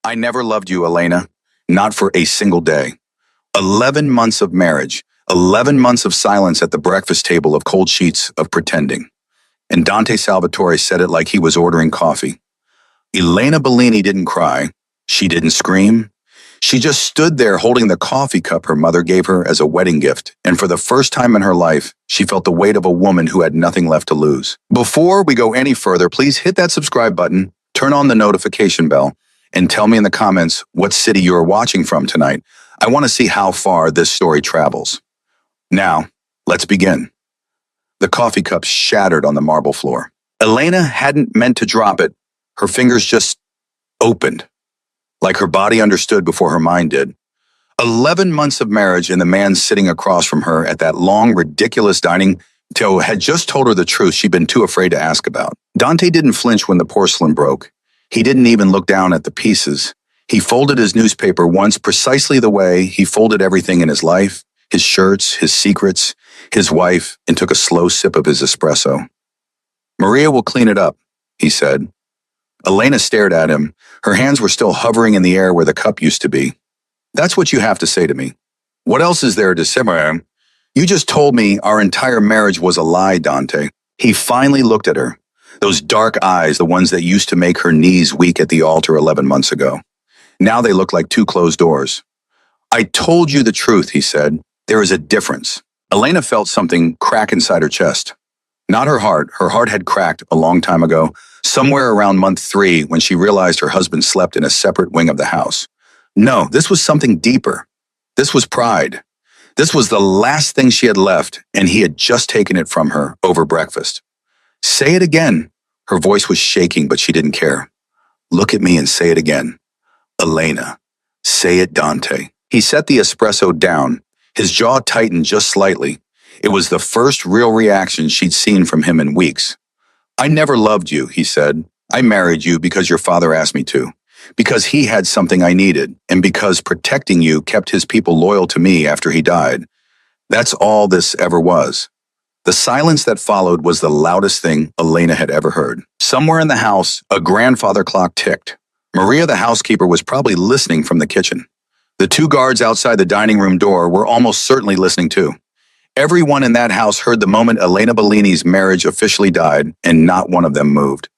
I never loved you, Elena. Not for a single day. 11 months of marriage. 11 months of silence at the breakfast table of cold sheets of pretending. And Dante Salvatore said it like he was ordering coffee. Elena Bellini didn't cry. She didn't scream. She just stood there holding the coffee cup her mother gave her as a wedding gift, and for the first time in her life, she felt the weight of a woman who had nothing left to lose. Before we go any further, please hit that subscribe button, turn on the notification bell, and tell me in the comments what city you are watching from tonight. I want to see how far this story travels. Now, let's begin. The coffee cup shattered on the marble floor. Elena hadn't meant to drop it. Her fingers just opened, like her body understood before her mind did. 11 months of marriage and the man sitting across from her at that long, ridiculous dining table had just told her the truth she'd been too afraid to ask about. Dante didn't flinch when the porcelain broke. He didn't even look down at the pieces. He folded his newspaper once precisely the way he folded everything in his life, his shirts, his secrets, his wife, and took a slow sip of his espresso. Maria will clean it up, he said. Elena stared at him. Her hands were still hovering in the air where the cup used to be. That's what you have to say to me. What else is there to say? You just told me our entire marriage was a lie, Dante. He finally looked at her. Those dark eyes, the ones that used to make her knees weak at the altar 11 months ago. Now they look like two closed doors. I told you the truth, he said. There is a difference. Elena felt something crack inside her chest. Not her heart. Her heart had cracked a long time ago, somewhere around month 3 when she realized her husband slept in a separate wing of the house. No, this was something deeper. This was pride. This was the last thing she had left, and he had just taken it from her over breakfast. Say it again. Her voice was shaking, but she didn't care. Look at me and say it again. Elena. Say it, Dante. He set the espresso down. His jaw tightened just slightly. It was the first real reaction she'd seen from him in weeks. I never loved you, he said. I married you because your father asked me to, because he had something I needed, and because protecting you kept his people loyal to me after he died. That's all this ever was. The silence that followed was the loudest thing Elena had ever heard. Somewhere in the house, a grandfather clock ticked. Maria, the housekeeper, was probably listening from the kitchen. The 2 guards outside the dining room door were almost certainly listening too. Everyone in that house heard the moment Elena Bellini's marriage officially died, and not one of them moved.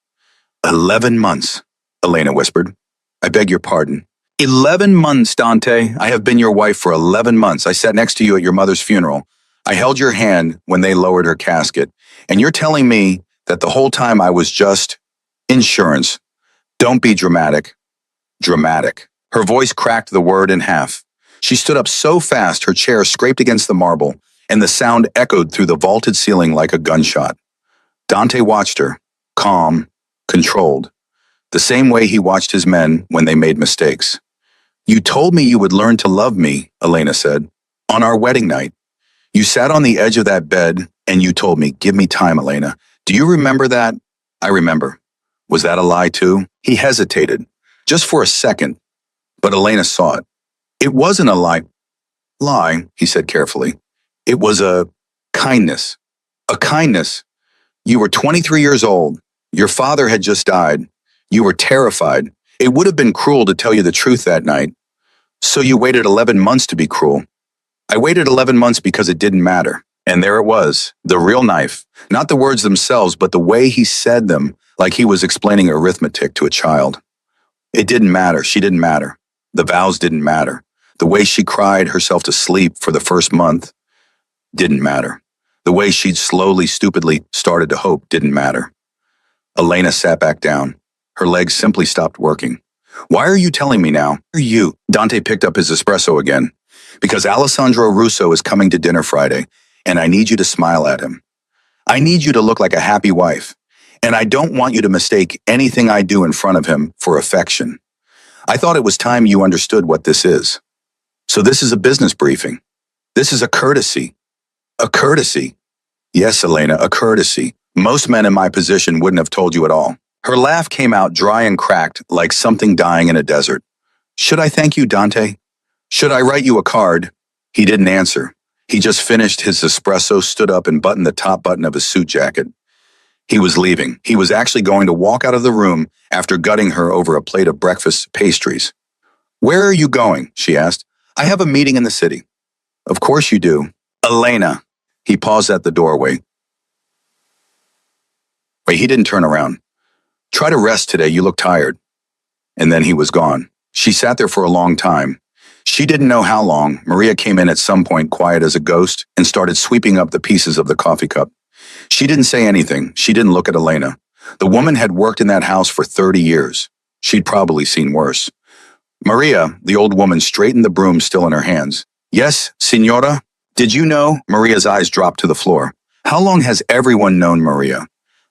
11 months, Elena whispered. I beg your pardon. 11 months, Dante. I have been your wife for 11 months. I sat next to you at your mother's funeral. I held your hand when they lowered her casket. And you're telling me that the whole time I was just insurance. Don't be dramatic. Dramatic. Her voice cracked the word in half. She stood up so fast her chair scraped against the marble, and the sound echoed through the vaulted ceiling like a gunshot. Dante watched her, calm, controlled, the same way he watched his men when they made mistakes. You told me you would learn to love me, Elena said, on our wedding night. You sat on the edge of that bed, and you told me, give me time, Elena. Do you remember that? I remember. Was that a lie too? He hesitated, just for a second, but Elena saw it. It wasn't a lie. Lie, he said carefully. It was a kindness. A kindness. You were 23 years old. Your father had just died. You were terrified. It would have been cruel to tell you the truth that night. So you waited 11 months to be cruel. I waited 11 months because it didn't matter. And there it was, the real knife. Not the words themselves, but the way he said them, like he was explaining arithmetic to a child. It didn't matter. She didn't matter. The vows didn't matter. The way she cried herself to sleep for the first month didn't matter. The way she'd slowly, stupidly started to hope didn't matter. Elena sat back down. Her legs simply stopped working. Why are you telling me now? Why are you? Dante picked up his espresso again. Because Alessandro Russo is coming to dinner Friday, and I need you to smile at him. I need you to look like a happy wife, and I don't want you to mistake anything I do in front of him for affection. I thought it was time you understood what this is. So this is a business briefing. This is a courtesy. A courtesy. Yes, Elena, a courtesy. Most men in my position wouldn't have told you at all. Her laugh came out dry and cracked like something dying in a desert. Should I thank you, Dante? Should I write you a card? He didn't answer. He just finished his espresso, stood up, and buttoned the top button of his suit jacket. He was leaving. He was actually going to walk out of the room after gutting her over a plate of breakfast pastries. "Where are you going?" she asked. "I have a meeting in the city." "Of course you do." "Elena." He paused at the doorway. Wait, he didn't turn around. "Try to rest today, you look tired." And then he was gone. She sat there for a long time. She didn't know how long. Maria came in at some point, quiet as a ghost, and started sweeping up the pieces of the coffee cup. She didn't say anything. She didn't look at Elena. The woman had worked in that house for 30 years. She'd probably seen worse. Maria, the old woman, straightened the broom still in her hands. "Yes, Signora? Did you know?" Maria's eyes dropped to the floor. "How long has everyone known Maria?"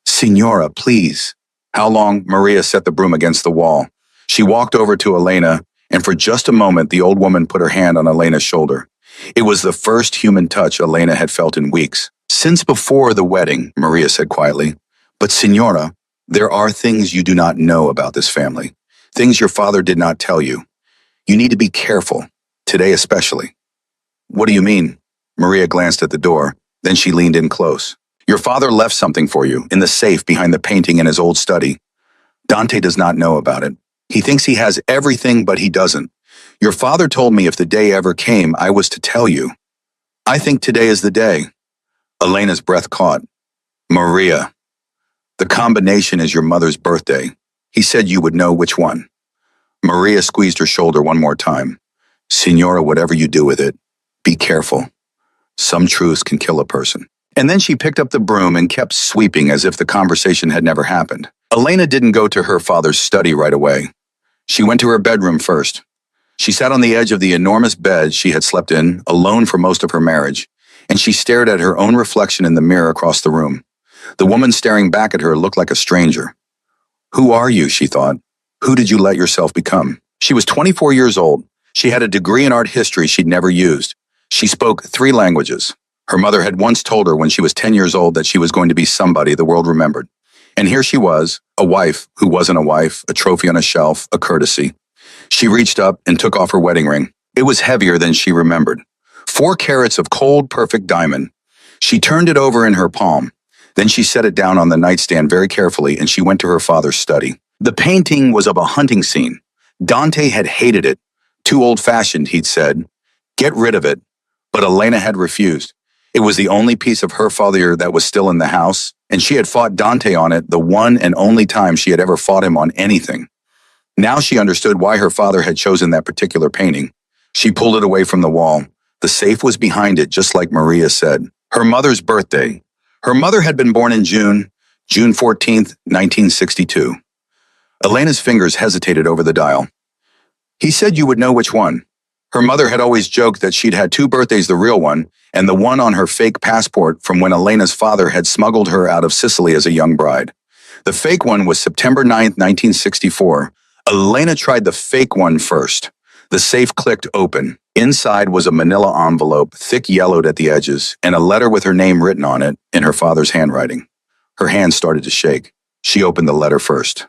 "Signora, please." "How long?" Maria set the broom against the wall. She walked over to Elena, and for just a moment the old woman put her hand on Elena's shoulder. It was the first human touch Elena had felt in weeks. "Since before the wedding," Maria said quietly. "But Signora, there are things you do not know about this family. Things your father did not tell you. You need to be careful, today especially." "What do you mean?" Maria glanced at the door, then she leaned in close. "Your father left something for you, in the safe behind the painting in his old study. Dante does not know about it. He thinks he has everything, but he doesn't. Your father told me if the day ever came, I was to tell you. I think today is the day." Elena's breath caught. "Maria, the combination is your mother's birthday. He said you would know which one." Maria squeezed her shoulder one more time. "Signora, whatever you do with it, be careful. Some truths can kill a person." And then she picked up the broom and kept sweeping as if the conversation had never happened. Elena didn't go to her father's study right away. She went to her bedroom first. She sat on the edge of the enormous bed she had slept in, alone for most of her marriage, and she stared at her own reflection in the mirror across the room. The woman staring back at her looked like a stranger. "Who are you?" she thought. "Who did you let yourself become?" She was 24 years old. She had a degree in art history she'd never used. She spoke 3 languages. Her mother had once told her when she was 10 years old that she was going to be somebody the world remembered. And here she was, a wife who wasn't a wife, a trophy on a shelf, a courtesy. She reached up and took off her wedding ring. It was heavier than she remembered. 4 carats of cold, perfect diamond. She turned it over in her palm. Then she set it down on the nightstand very carefully, and she went to her father's study. The painting was of a hunting scene. Dante had hated it. Too old-fashioned, he'd said. Get rid of it. But Elena had refused. It was the only piece of her father that was still in the house, and she had fought Dante on it the one and only time she had ever fought him on anything. Now she understood why her father had chosen that particular painting. She pulled it away from the wall. The safe was behind it, just like Maria said. Her mother's birthday. Her mother had been born in June 14th, 1962. Elena's fingers hesitated over the dial. "He said you would know which one." Her mother had always joked that she'd had 2 birthdays, the real one, and the one on her fake passport from when Elena's father had smuggled her out of Sicily as a young bride. The fake one was September 9th, 1964. Elena tried the fake one first. The safe clicked open. Inside was a manila envelope, thick yellowed at the edges, and a letter with her name written on it in her father's handwriting. Her hand started to shake. She opened the letter first.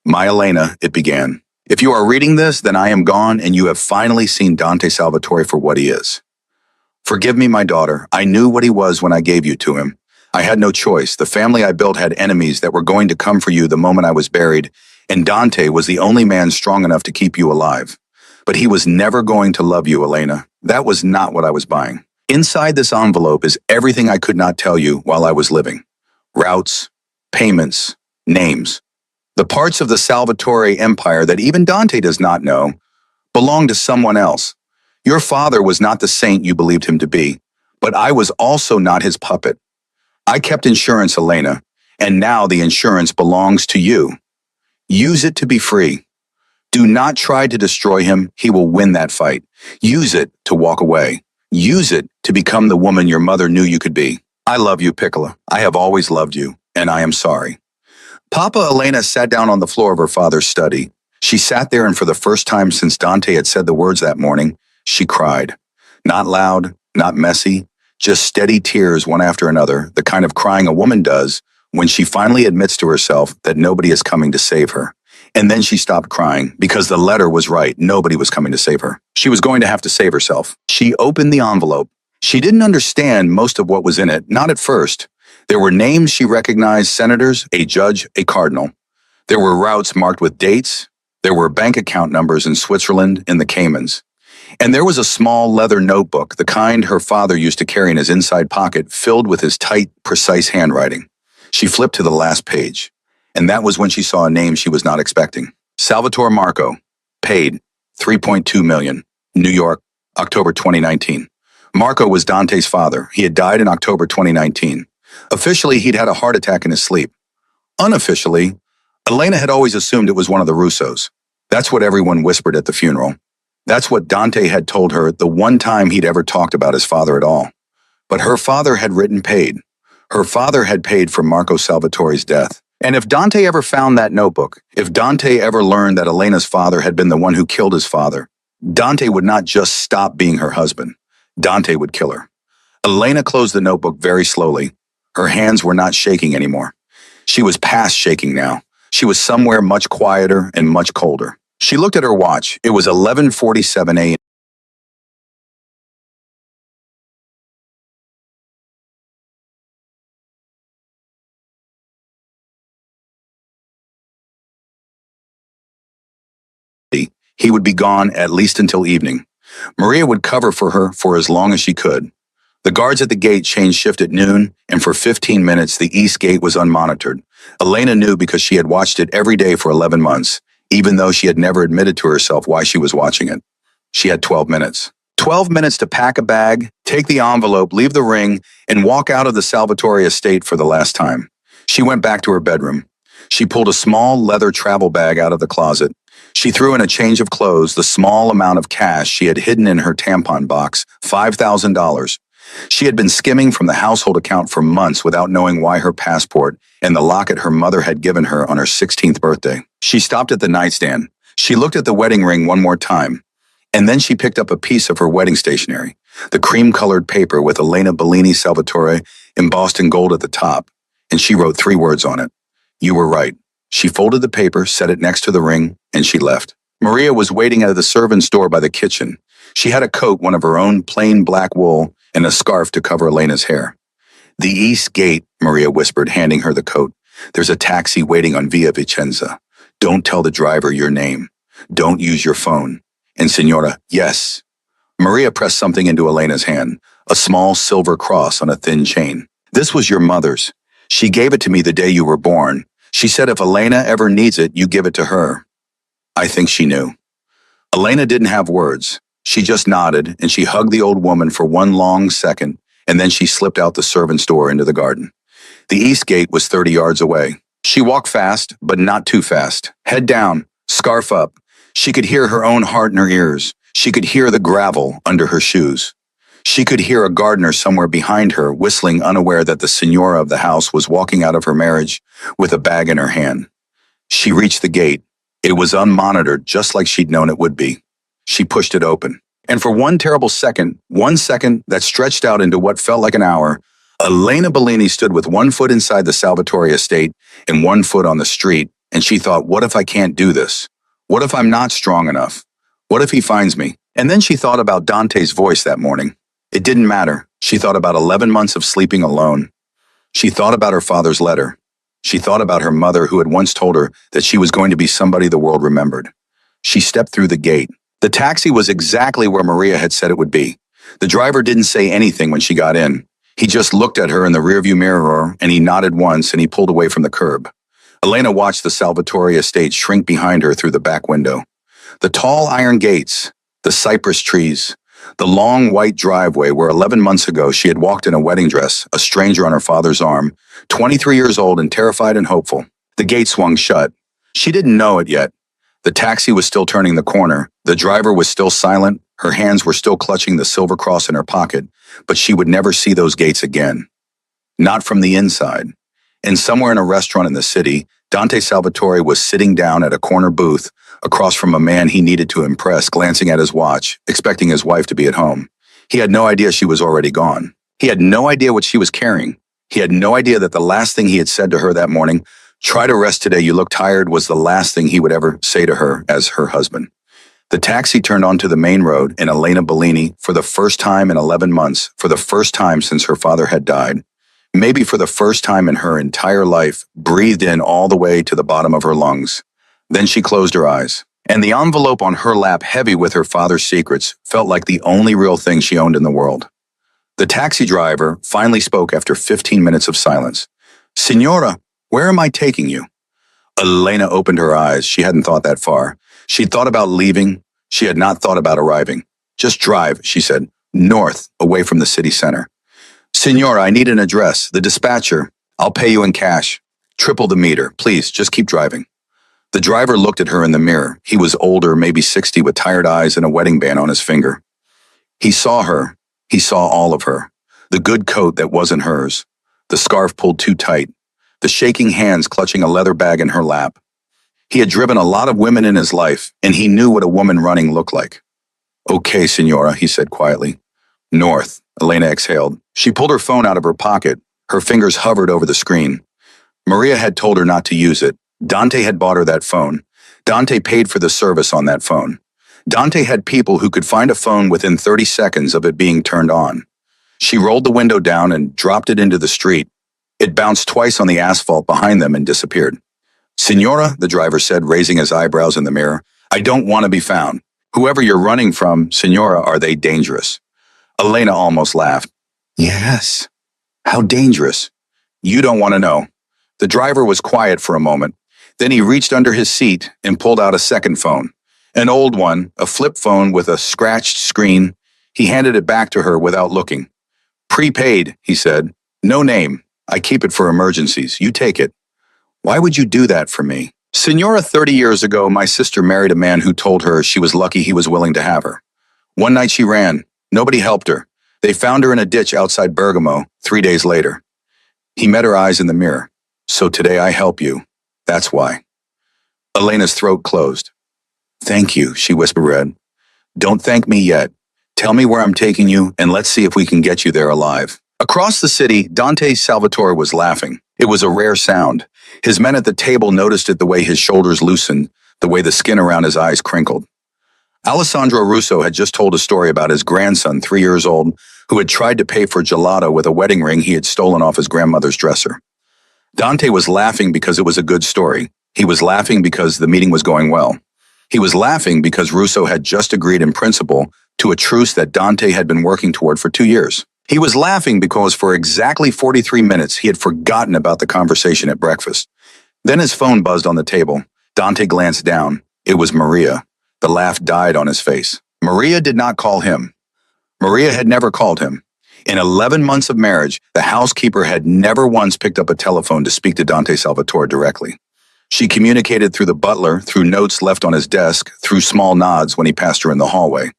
"My Elena," it began. "If you are reading this, then I am gone and you have finally seen Dante Salvatore for what he is. Forgive me, my daughter. I knew what he was when I gave you to him. I had no choice. The family I built had enemies that were going to come for you the moment I was buried, and Dante was the only man strong enough to keep you alive. But he was never going to love you, Elena. That was not what I was buying. Inside this envelope is everything I could not tell you while I was living. Routes, payments, names. The parts of the Salvatore empire that even Dante does not know belong to someone else. Your father was not the saint you believed him to be, but I was also not his puppet. I kept insurance, Elena, and now the insurance belongs to you. Use it to be free. Do not try to destroy him. He will win that fight. Use it to walk away. Use it to become the woman your mother knew you could be. I love you, Piccola. I have always loved you, and I am sorry." Papa Elena sat down on the floor of her father's study. She sat there, and for the first time since Dante had said the words that morning, she cried. Not loud, not messy, just steady tears one after another, the kind of crying a woman does when she finally admits to herself that nobody is coming to save her. And then she stopped crying because the letter was right. Nobody was coming to save her. She was going to have to save herself. She opened the envelope. She didn't understand most of what was in it, not at first. There were names she recognized: senators, a judge, a cardinal. There were routes marked with dates. There were bank account numbers in Switzerland and the Caymans. And there was a small leather notebook, the kind her father used to carry in his inside pocket, filled with his tight, precise handwriting. She flipped to the last page, and that was when she saw a name she was not expecting. Salvatore Marco, paid $3.2 million, New York, October 2019. Marco was Dante's father. He had died in October 2019. Officially, he'd had a heart attack in his sleep. Unofficially, Elena had always assumed it was one of the Russos. That's what everyone whispered at the funeral. That's what Dante had told her the one time he'd ever talked about his father at all. But her father had written paid. Her father had paid for Marco Salvatore's death. And if Dante ever found that notebook, if Dante ever learned that Elena's father had been the one who killed his father, Dante would not just stop being her husband. Dante would kill her. Elena closed the notebook very slowly. Her hands were not shaking anymore. She was past shaking now. She was somewhere much quieter and much colder. She looked at her watch. It was 11:47 a.m. He would be gone at least until evening. Maria would cover for her for as long as she could. The guards at the gate changed shift at noon, and for 15 minutes the east gate was unmonitored. Elena knew because she had watched it every day for 11 months, even though she had never admitted to herself why she was watching it. She had 12 minutes. 12 minutes to pack a bag, take the envelope, leave the ring, and walk out of the Salvatore estate for the last time. She went back to her bedroom. She pulled a small leather travel bag out of the closet. She threw in a change of clothes, the small amount of cash she had hidden in her tampon box, $5,000. She had been skimming from the household account for months without knowing why her passport and the locket her mother had given her on her 16th birthday. She stopped at the nightstand. She looked at the wedding ring one more time. And then she picked up a piece of her wedding stationery, the cream-colored paper with Elena Bellini Salvatore embossed in gold at the top, and she wrote 3 words on it. You were right. She folded the paper, set it next to the ring, and she left. Maria was waiting at the servant's door by the kitchen. She had a coat, one of her own, plain black wool, and a scarf to cover Elena's hair. The east gate, Maria whispered, handing her the coat. There's a taxi waiting on Via Vicenza. Don't tell the driver your name. Don't use your phone. And Signora, yes. Maria pressed something into Elena's hand, a small silver cross on a thin chain. This was your mother's. She gave it to me the day you were born. She said if Elena ever needs it, you give it to her. I think she knew. Elena didn't have words. She just nodded, and she hugged the old woman for one long second, and then she slipped out the servant's door into the garden. The east gate was 30 yards away. She walked fast, but not too fast. Head down, scarf up. She could hear her own heart in her ears. She could hear the gravel under her shoes. She could hear a gardener somewhere behind her whistling, unaware that the signora of the house was walking out of her marriage with a bag in her hand. She reached the gate. It was unmonitored, just like she'd known it would be. She pushed it open. And for one terrible second, 1 second that stretched out into what felt like an hour, Elena Bellini stood with 1 foot inside the Salvatore estate and 1 foot on the street, and she thought, what if I can't do this? What if I'm not strong enough? What if he finds me? And then she thought about Dante's voice that morning. It didn't matter. She thought about 11 months of sleeping alone. She thought about her father's letter. She thought about her mother who had once told her that she was going to be somebody the world remembered. She stepped through the gate. The taxi was exactly where Maria had said it would be. The driver didn't say anything when she got in. He just looked at her in the rearview mirror, and he nodded once, and he pulled away from the curb. Elena watched the Salvatore estate shrink behind her through the back window. The tall iron gates, the cypress trees, the long white driveway where 11 months ago she had walked in a wedding dress, a stranger on her father's arm, 23 years old and terrified and hopeful. The gate swung shut. She didn't know it yet. The taxi was still turning the corner. The driver was still silent. Her hands were still clutching the silver cross in her pocket, but she would never see those gates again. Not from the inside. And somewhere in a restaurant in the city, Dante Salvatore was sitting down at a corner booth across from a man he needed to impress, glancing at his watch, expecting his wife to be at home. He had no idea she was already gone. He had no idea what she was carrying. He had no idea that the last thing he had said to her that morning, "Try to rest today, you look tired," was the last thing he would ever say to her as her husband. The taxi turned onto the main road, and Elena Bellini, for the first time in 11 months, for the first time since her father had died, maybe for the first time in her entire life, breathed in all the way to the bottom of her lungs. Then she closed her eyes, and the envelope on her lap, heavy with her father's secrets, felt like the only real thing she owned in the world. The taxi driver finally spoke after 15 minutes of silence. "Signora, where am I taking you?" Elena opened her eyes. She hadn't thought that far. She'd thought about leaving. She had not thought about arriving. "Just drive," she said, "north, away from the city center." "Signora, I need an address. The dispatcher. I'll pay you in cash. Triple the meter. Please, just keep driving." The driver looked at her in the mirror. He was older, maybe 60, with tired eyes and a wedding band on his finger. He saw her. He saw all of her. The good coat that wasn't hers. The scarf pulled too tight. The shaking hands clutching a leather bag in her lap. He had driven a lot of women in his life, and he knew what a woman running looked like. "Okay, Signora," he said quietly. "North," Elena exhaled. She pulled her phone out of her pocket. Her fingers hovered over the screen. Maria had told her not to use it. Dante had bought her that phone. Dante paid for the service on that phone. Dante had people who could find a phone within 30 seconds of it being turned on. She rolled the window down and dropped it into the street. It bounced twice on the asphalt behind them and disappeared. "Signora," the driver said, raising his eyebrows in the mirror, "I don't want to be found. Whoever you're running from, Signora, are they dangerous?" Elena almost laughed. "Yes." "How dangerous?" "You don't want to know." The driver was quiet for a moment. Then he reached under his seat and pulled out a second phone. An old one, a flip phone with a scratched screen. He handed it back to her without looking. "Prepaid," he said. "No name. I keep it for emergencies. You take it." "Why would you do that for me?" "Signora, 30 years ago, my sister married a man who told her she was lucky he was willing to have her. One night she ran. Nobody helped her. They found her in a ditch outside Bergamo 3 days later." He met her eyes in the mirror. "So today I help you. That's why." Elena's throat closed. "Thank you," she whispered. "Don't thank me yet. Tell me where I'm taking you, and let's see if we can get you there alive." Across the city, Dante Salvatore was laughing. It was a rare sound. His men at the table noticed it, the way his shoulders loosened, the way the skin around his eyes crinkled. Alessandro Russo had just told a story about his grandson, 3 years old, who had tried to pay for gelato with a wedding ring he had stolen off his grandmother's dresser. Dante was laughing because it was a good story. He was laughing because the meeting was going well. He was laughing because Russo had just agreed in principle to a truce that Dante had been working toward for 2 years. He was laughing because for exactly 43 minutes he had forgotten about the conversation at breakfast. Then his phone buzzed on the table. Dante glanced down. It was Maria. The laugh died on his face. Maria did not call him. Maria had never called him. In 11 months of marriage, the housekeeper had never once picked up a telephone to speak to Dante Salvatore directly. She communicated through the butler, through notes left on his desk, through small nods when he passed her in the hallway.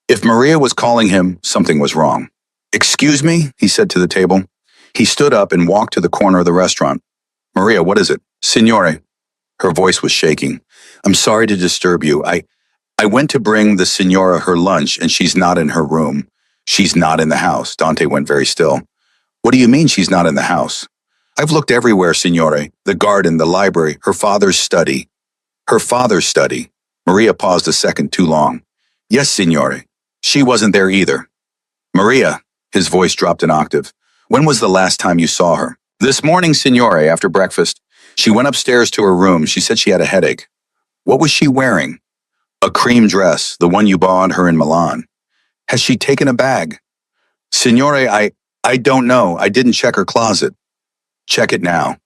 If Maria was calling him, something was wrong. "Excuse me," he said to the table. He stood up and walked to the corner of the restaurant. "Maria, what is it?" "Signore." Her voice was shaking. "I'm sorry to disturb you. I went to bring the Signora her lunch, and she's not in her room. She's not in the house." Dante went very still. "What do you mean she's not in the house?" "I've looked everywhere, Signore. The garden, the library, her father's study." "Her father's study?" Maria paused a second too long. "Yes, Signore. She wasn't there either." "Maria," his voice dropped an octave. "When was the last time you saw her?" "This morning, Signore, after breakfast. She went upstairs to her room. She said she had a headache." "What was she wearing?" "A cream dress, the one you bought her in Milan." "Has she taken a bag?" "Signore, I don't know. I didn't check her closet." "Check it now."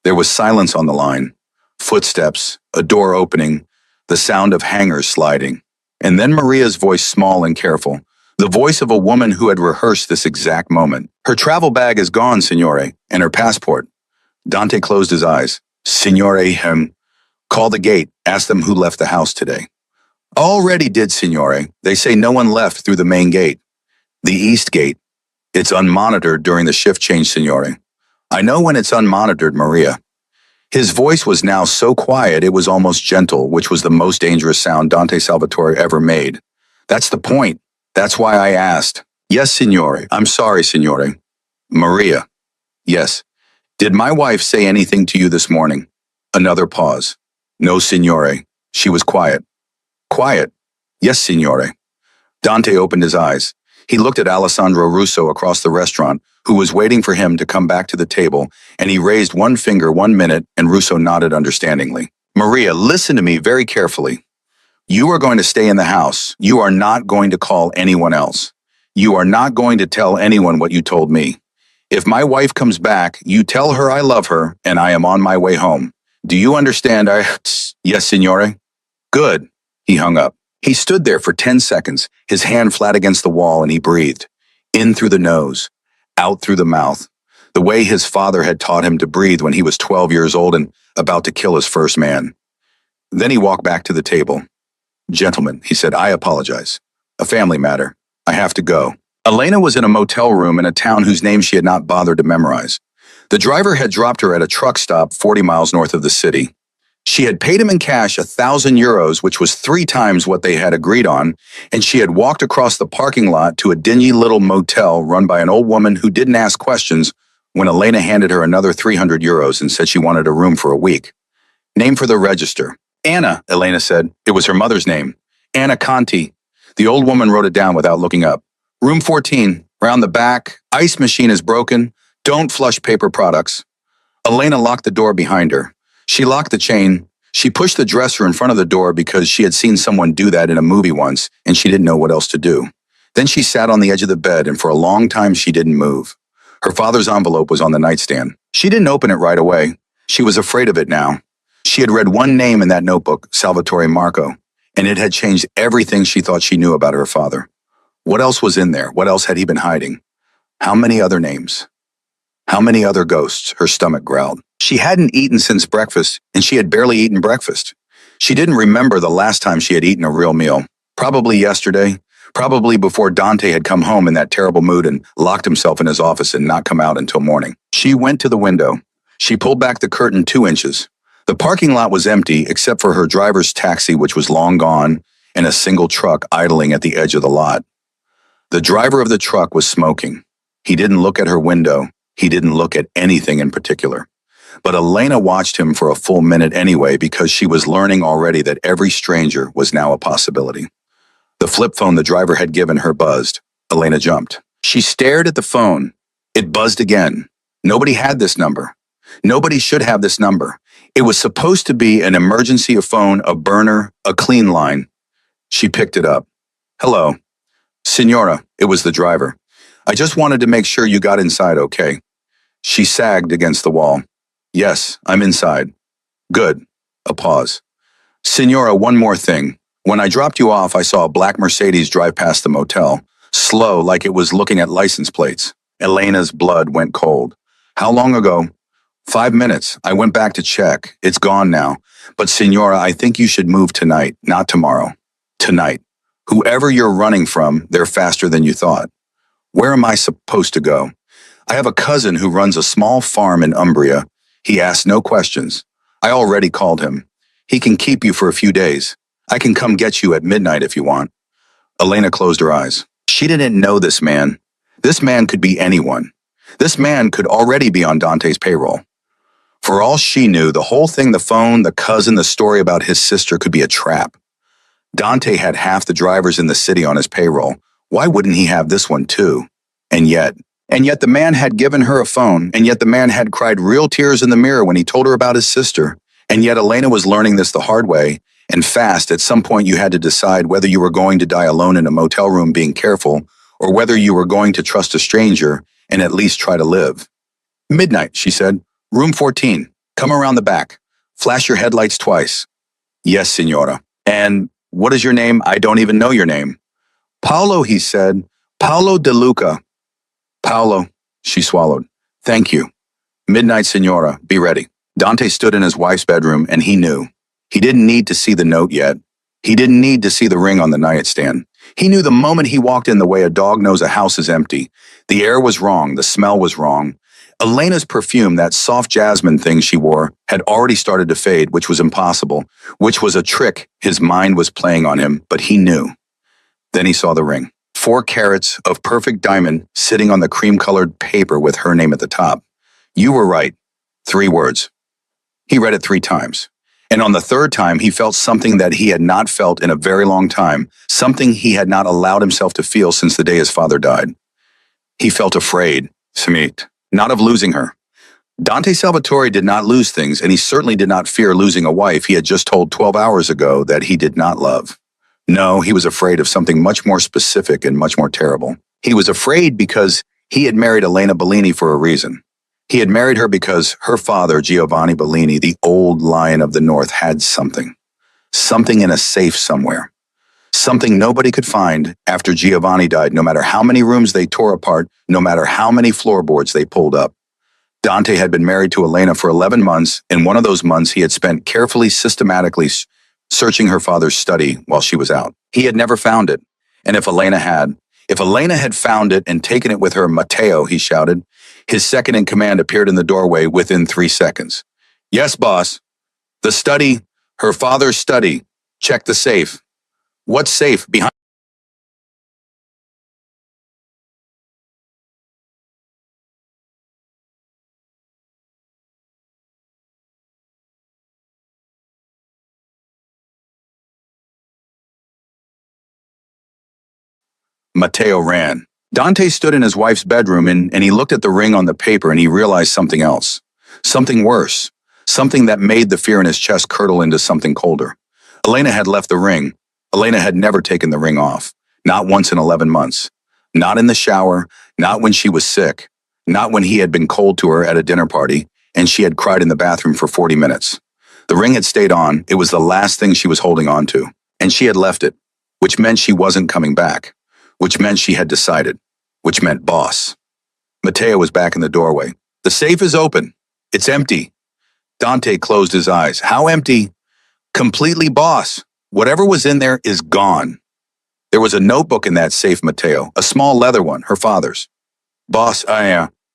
There was silence on the line. Footsteps, a door opening, the sound of hangers sliding. And then Maria's voice, small and careful. The voice of a woman who had rehearsed this exact moment. "Her travel bag is gone, Signore, and her passport." Dante closed his eyes. "Signore, call the gate. Ask them who left the house today." "Already did, Signore. They say no one left through the main gate." "The east gate. It's unmonitored during the shift change, Signore." "I know when it's unmonitored, Maria." His voice was now so quiet it was almost gentle, which was the most dangerous sound Dante Salvatore ever made. "That's the point. That's why I asked." "Yes, Signore. I'm sorry, Signore." "Maria." "Yes. Did my wife say anything to you this morning?" Another pause. "No, Signore." She was quiet. "Quiet." "Yes, Signore." Dante opened his eyes. He looked at Alessandro Russo across the restaurant, who was waiting for him to come back to the table, and he raised one finger 1 minute, and Russo nodded understandingly. Maria, listen to me very carefully. You are going to stay in the house. You are not going to call anyone else. You are not going to tell anyone what you told me. If my wife comes back, you tell her I love her and I am on my way home. Do you understand? Yes, signore. Good. He hung up. He stood there for 10 seconds, his hand flat against the wall, and he breathed. In through the nose, out through the mouth, the way his father had taught him to breathe when he was 12 years old and about to kill his first man. Then he walked back to the table. Gentlemen, he said, I apologize. A family matter. I have to go. Elena was in a motel room in a town whose name she had not bothered to memorize. The driver had dropped her at a truck stop 40 miles north of the city. She had paid him in cash 1,000 euros, which was 3 times what they had agreed on, and she had walked across the parking lot to a dingy little motel run by an old woman who didn't ask questions when Elena handed her another 300 euros and said she wanted a room for a week. Name for the register. Anna, Elena said. It was her mother's name. Anna Conti. The old woman wrote it down without looking up. Room 14, round the back. Ice machine is broken. Don't flush paper products. Elena locked the door behind her. She locked the chain. She pushed the dresser in front of the door because she had seen someone do that in a movie once, and she didn't know what else to do. Then she sat on the edge of the bed, and for a long time she didn't move. Her father's envelope was on the nightstand. She didn't open it right away. She was afraid of it now. She had read one name in that notebook, Salvatore Marco, and it had changed everything she thought she knew about her father. What else was in there? What else had he been hiding? How many other names? How many other ghosts? Her stomach growled. She hadn't eaten since breakfast, and she had barely eaten breakfast. She didn't remember the last time she had eaten a real meal. Probably yesterday. Probably before Dante had come home in that terrible mood and locked himself in his office and not come out until morning. She went to the window. She pulled back the curtain 2 inches. The parking lot was empty except for her driver's taxi, which was long gone, and a single truck idling at the edge of the lot. The driver of the truck was smoking. He didn't look at her window. He didn't look at anything in particular. But Elena watched him for a full minute anyway because she was learning already that every stranger was now a possibility. The flip phone the driver had given her buzzed. Elena jumped. She stared at the phone. It buzzed again. Nobody had this number. Nobody should have this number. It was supposed to be an emergency phone, a burner, a clean line. She picked it up. Hello. Signora, it was the driver. I just wanted to make sure you got inside okay. She sagged against the wall. Yes, I'm inside. Good. A pause. Signora, one more thing. When I dropped you off, I saw a black Mercedes drive past the motel, slow like it was looking at license plates. Elena's blood went cold. How long ago? 5 minutes. I went back to check. It's gone now. But Signora, I think you should move tonight, not tomorrow. Tonight. Whoever you're running from, they're faster than you thought. Where am I supposed to go? I have a cousin who runs a small farm in Umbria. He asked no questions. I already called him. He can keep you for a few days. I can come get you at midnight if you want. Elena closed her eyes. She didn't know this man. This man could be anyone. This man could already be on Dante's payroll. For all she knew, the whole thing, the phone, the cousin, the story about his sister could be a trap. Dante had half the drivers in the city on his payroll. Why wouldn't he have this one too? And yet the man had given her a phone, and yet the man had cried real tears in the mirror when he told her about his sister. And yet Elena was learning this the hard way, and fast. At some point you had to decide whether you were going to die alone in a motel room being careful, or whether you were going to trust a stranger and at least try to live. Midnight, she said. Room 14. Come around the back. Flash your headlights twice. Yes, signora. And what is your name? I don't even know your name. Paolo, he said. Paolo De Luca. Paolo, she swallowed. Thank you. Midnight, signora. Be ready. Dante stood in his wife's bedroom, and he knew. He didn't need to see the note yet. He didn't need to see the ring on the nightstand. He knew the moment he walked in the way a dog knows a house is empty. The air was wrong. The smell was wrong. Elena's perfume, that soft jasmine thing she wore, had already started to fade, which was impossible, which was a trick his mind was playing on him, but he knew. Then he saw the ring. 4 carats of perfect diamond sitting on the cream-colored paper with her name at the top. You were right. 3 words. He read it 3 times. And on the third time, he felt something that he had not felt in a very long time, something he had not allowed himself to feel since the day his father died. He felt afraid, Smit, not of losing her. Dante Salvatore did not lose things, and he certainly did not fear losing a wife he had just told 12 hours ago that he did not love. No, he was afraid of something much more specific and much more terrible. He was afraid because he had married Elena Bellini for a reason. He had married her because her father, Giovanni Bellini, the old lion of the North, had something. Something in a safe somewhere. Something nobody could find after Giovanni died, no matter how many rooms they tore apart, no matter how many floorboards they pulled up. Dante had been married to Elena for 11 months, and one of those months he had spent carefully, systematically searching her father's study while she was out. He had never found it. And if Elena had found it and taken it with her, Matteo, he shouted. His second in command appeared in the doorway within 3 seconds. Yes, boss. The study, her father's study. Check the safe. What safe? Behind Matteo ran. Dante stood in his wife's bedroom and he looked at the ring on the paper and he realized something else. Something worse. Something that made the fear in his chest curdle into something colder. Elena had left the ring. Elena had never taken the ring off. Not once in 11 months. Not in the shower. Not when she was sick. Not when he had been cold to her at a dinner party and she had cried in the bathroom for 40 minutes. The ring had stayed on. It was the last thing she was holding on to. And she had left it, which meant she wasn't coming back. Which meant she had decided. Which meant boss. Matteo was back in the doorway. The safe is open. It's empty. Dante closed his eyes. How empty? Completely, boss. Whatever was in there is gone. There was a notebook in that safe, Matteo, a small leather one, her father's. Boss,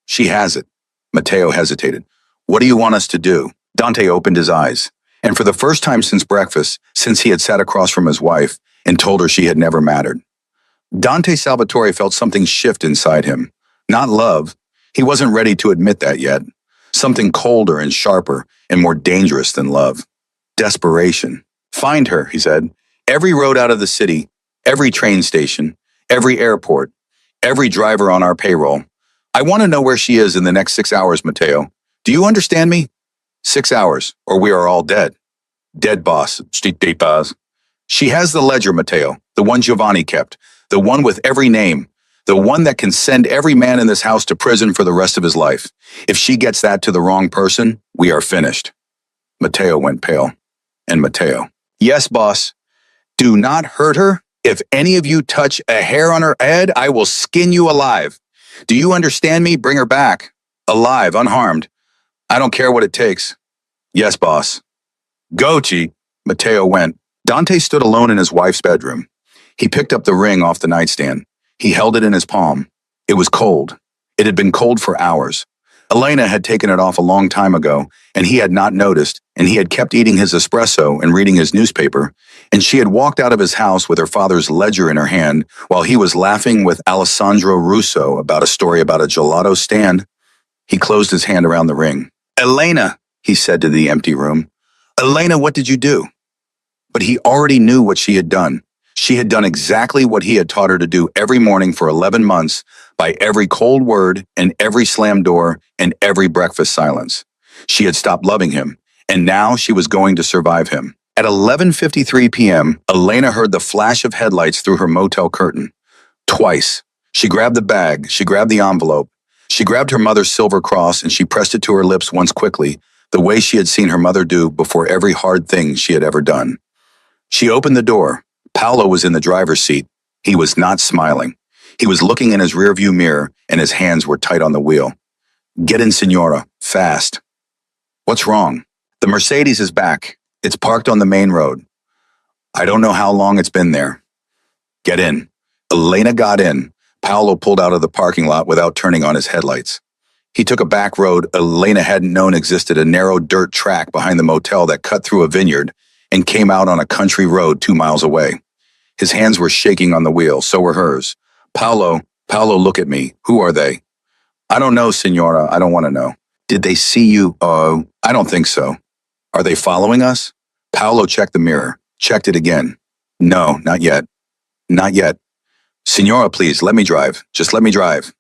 she has it. Matteo hesitated. What do you want us to do? Dante opened his eyes. And for the first time since breakfast, since he had sat across from his wife and told her she had never mattered, Dante Salvatore felt something shift inside him. Not love. He wasn't ready to admit that yet. Something colder and sharper and more dangerous than love. Desperation. Find her, he said. Every road out of the city, every train station, every airport, every driver on our payroll. I want to know where she is in the next 6 hours, Matteo. Do you understand me? 6 hours, or we are all dead. Dead, boss. She has the ledger, Matteo, the one Giovanni kept, the one with every name, the one that can send every man in this house to prison for the rest of his life. If she gets that to the wrong person, we are finished. Matteo went pale. And Matteo. Yes, boss. Do not hurt her. If any of you touch a hair on her head, I will skin you alive. Do you understand me? Bring her back. Alive, unharmed. I don't care what it takes. Yes, boss. Go, Chi. Matteo went. Dante stood alone in his wife's bedroom. He picked up the ring off the nightstand. He held it in his palm. It was cold. It had been cold for hours. Elena had taken it off a long time ago, and he had not noticed, and he had kept eating his espresso and reading his newspaper, and she had walked out of his house with her father's ledger in her hand while he was laughing with Alessandro Russo about a story about a gelato stand. He closed his hand around the ring. Elena, he said to the empty room. Elena, what did you do? But he already knew what she had done. She had done exactly what he had taught her to do every morning for 11 months by every cold word and every slammed door and every breakfast silence. She had stopped loving him, and now she was going to survive him. At 11:53 p.m., Elena heard the flash of headlights through her motel curtain. Twice. She grabbed the bag, she grabbed the envelope, she grabbed her mother's silver cross and she pressed it to her lips once quickly, the way she had seen her mother do before every hard thing she had ever done. She opened the door. Paolo was in the driver's seat. He was not smiling. He was looking in his rearview mirror, and his hands were tight on the wheel. Get in, Signora. Fast. What's wrong? The Mercedes is back. It's parked on the main road. I don't know how long it's been there. Get in. Elena got in. Paolo pulled out of the parking lot without turning on his headlights. He took a back road Elena hadn't known existed, a narrow dirt track behind the motel that cut through a vineyard and came out on a country road 2 miles away. His hands were shaking on the wheel, so were hers. Paolo, look at me. Who are they? I don't know, Signora. I don't want to know. Did they see you? I don't think so. Are they following us? Paolo checked the mirror, checked it again. No, not yet. Not yet. Signora, please, let me drive. Just let me drive.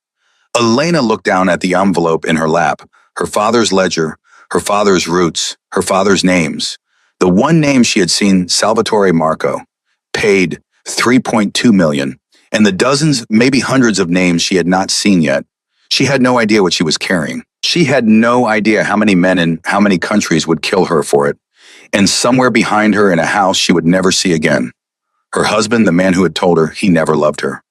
Elena looked down at the envelope in her lap, her father's ledger, her father's roots, her father's names. The one name she had seen, Salvatore Marco, paid 3.2 million, and the dozens, maybe hundreds of names she had not seen yet. She had no idea what she was carrying. She had no idea how many men in how many countries would kill her for it. And somewhere behind her in a house she would never see again. Her husband, the man who had told her he never loved her.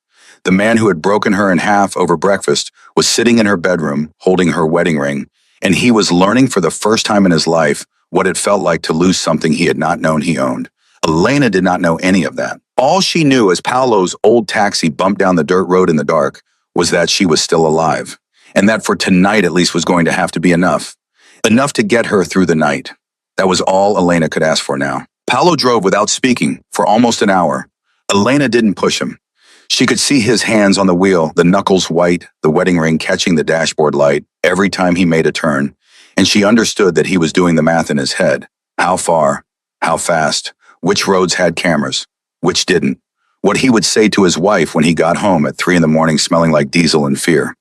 The man who had broken her in half over breakfast was sitting in her bedroom holding her wedding ring, and he was learning for the first time in his life what it felt like to lose something he had not known he owned. Elena did not know any of that. All she knew as Paolo's old taxi bumped down the dirt road in the dark was that she was still alive, and that for tonight at least was going to have to be enough. Enough to get her through the night. That was all Elena could ask for now. Paolo drove without speaking for almost an hour. Elena didn't push him. She could see his hands on the wheel, the knuckles white, the wedding ring catching the dashboard light every time he made a turn, and she understood that he was doing the math in his head. How far? How fast? Which roads had cameras? Which didn't? What he would say to his wife when he got home at 3 a.m. smelling like diesel in fear.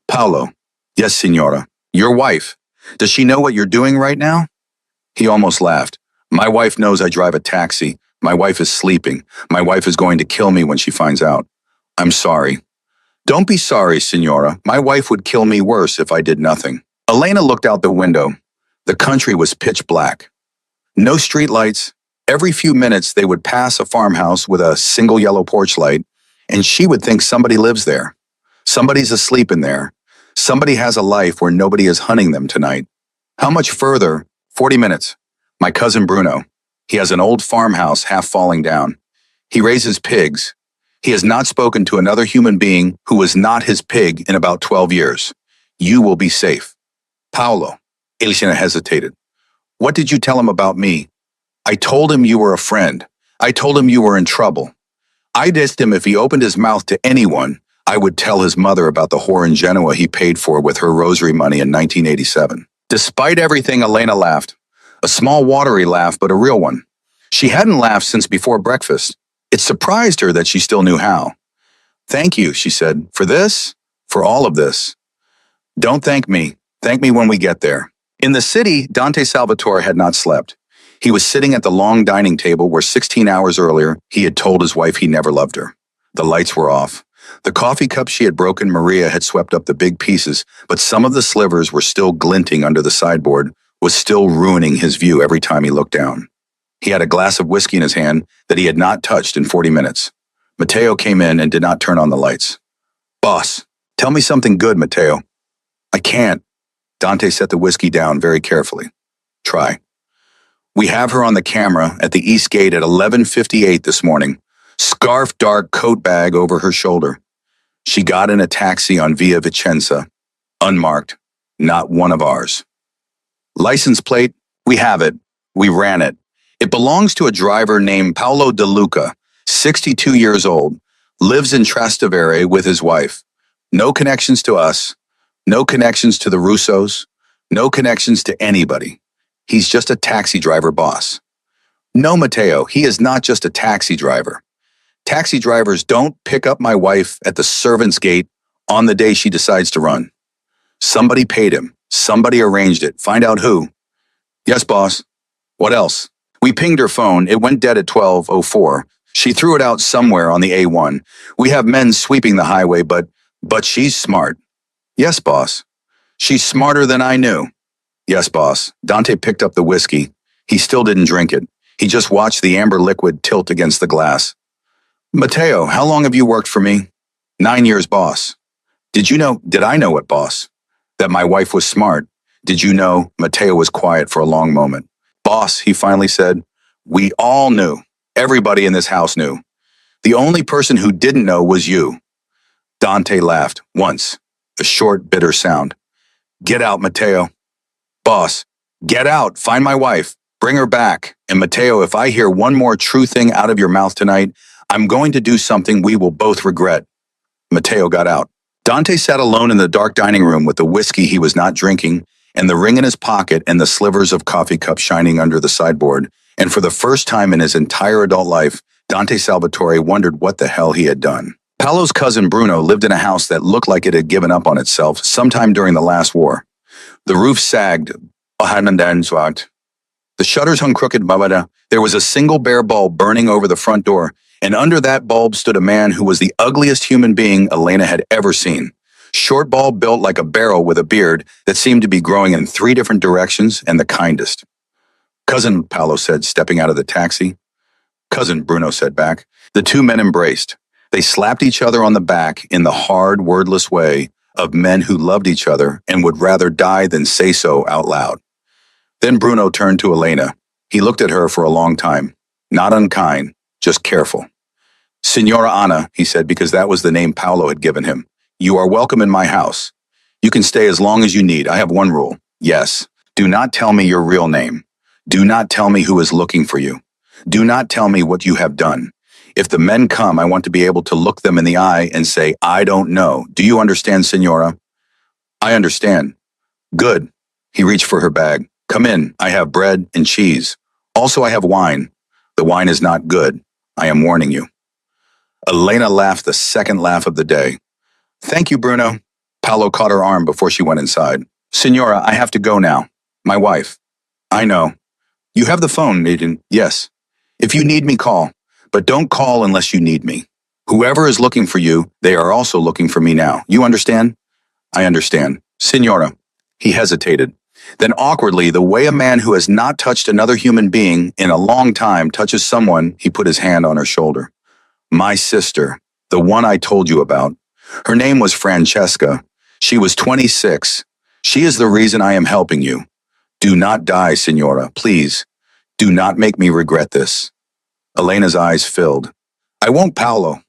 Paolo. Yes, signora. Your wife. Does she know what you're doing right now? He almost laughed. My wife knows I drive a taxi. My wife is sleeping. My wife is going to kill me when she finds out. I'm sorry. Don't be sorry, signora. My wife would kill me worse if I did nothing. Elena looked out the window. The country was pitch black. No street lights. Every few minutes they would pass a farmhouse with a single yellow porch light, and she would think somebody lives there. Somebody's asleep in there. Somebody has a life where nobody is hunting them tonight. How much further? 40 minutes. My cousin Bruno. He has an old farmhouse half falling down. He raises pigs. He has not spoken to another human being who was not his pig in about 12 years. You will be safe. Paolo. Elena hesitated. What did you tell him about me? I told him you were a friend. I told him you were in trouble. I asked him if he opened his mouth to anyone, I would tell his mother about the whore in Genoa he paid for with her rosary money in 1987. Despite everything, Elena laughed. A small watery laugh, but a real one. She hadn't laughed since before breakfast. It surprised her that she still knew how. Thank you, she said, for this, for all of this. Don't thank me. Thank me when we get there. In the city, Dante Salvatore had not slept. He was sitting at the long dining table where 16 hours earlier he had told his wife he never loved her. The lights were off. The coffee cup she had broken, Maria had swept up the big pieces, but some of the slivers were still glinting under the sideboard, was still ruining his view every time he looked down. He had a glass of whiskey in his hand that he had not touched in 40 minutes. Matteo came in and did not turn on the lights. Boss, tell me something good, Matteo. I can't. Dante set the whiskey down very carefully. Try. We have her on the camera at the East Gate at 11:58 this morning. Scarf dark coat bag over her shoulder. She got in a taxi on Via Vicenza. Unmarked. Not one of ours. License plate, we have it. We ran it. It belongs to a driver named Paolo De Luca, 62 years old, lives in Trastevere with his wife. No connections to us, no connections to the Russos, no connections to anybody. He's just a taxi driver boss. No, Matteo, he is not just a taxi driver. Taxi drivers don't pick up my wife at the servant's gate on the day she decides to run. Somebody paid him. Somebody arranged it. Find out who. Yes, boss. What else? We pinged her phone. It went dead at 12:04. She threw it out somewhere on the A1. We have men sweeping the highway, but she's smart. Yes, boss. She's smarter than I knew. Yes, boss. Dante picked up the whiskey. He still didn't drink it. He just watched the amber liquid tilt against the glass. Matteo, how long have you worked for me? 9 years, boss. Did I know it, boss? That my wife was smart. Did you know? Matteo was quiet for a long moment. Boss, he finally said, we all knew. Everybody in this house knew. The only person who didn't know was you. Dante laughed, once, a short, bitter sound. Get out, Matteo. Boss, get out, find my wife, bring her back. And Matteo, if I hear one more true thing out of your mouth tonight, I'm going to do something we will both regret. Matteo got out. Dante sat alone in the dark dining room with the whiskey he was not drinking, and the ring in his pocket and the slivers of coffee cup shining under the sideboard, And for the first time in his entire adult life, Dante Salvatore wondered what the hell he had done. Paolo's cousin Bruno lived in a house that looked like it had given up on itself sometime during the last war. The roof sagged. The shutters hung crooked. There was a single bare bulb burning over the front door, and under that bulb stood a man who was the ugliest human being Elena had ever seen. Short bulb built like a barrel with a beard that seemed to be growing in 3 different directions, and the kindest. "Cousin," Paolo said, stepping out of the taxi. "Cousin," Bruno said back. The two men embraced. They slapped each other on the back in the hard, wordless way of men who loved each other and would rather die than say so out loud. Then Bruno turned to Elena. He looked at her for a long time. Not unkind, just careful. "Signora Anna," he said, because that was the name Paolo had given him. "You are welcome in my house. You can stay as long as you need. I have one rule. Yes, do not tell me your real name. Do not tell me who is looking for you. Do not tell me what you have done. If the men come, I want to be able to look them in the eye and say, I don't know. Do you understand, Signora?" "I understand." "Good." He reached for her bag. "Come in. I have bread and cheese. Also, I have wine. The wine is not good. I am warning you." Elena laughed the second laugh of the day. "Thank you, Bruno." Paolo caught her arm before she went inside. "Signora, I have to go now. My wife." "I know." "You have the phone, Aiden." "Yes." "If you need me, call. But don't call unless you need me. Whoever is looking for you, they are also looking for me now. You understand?" "I understand." "Signora." He hesitated. Then awkwardly, the way a man who has not touched another human being in a long time touches someone, he put his hand on her shoulder. "My sister, the one I told you about. Her name was Francesca. She was 26. She is the reason I am helping you. Do not die, Signora, please. Do not make me regret this." Elena's eyes filled. "I won't, Paolo."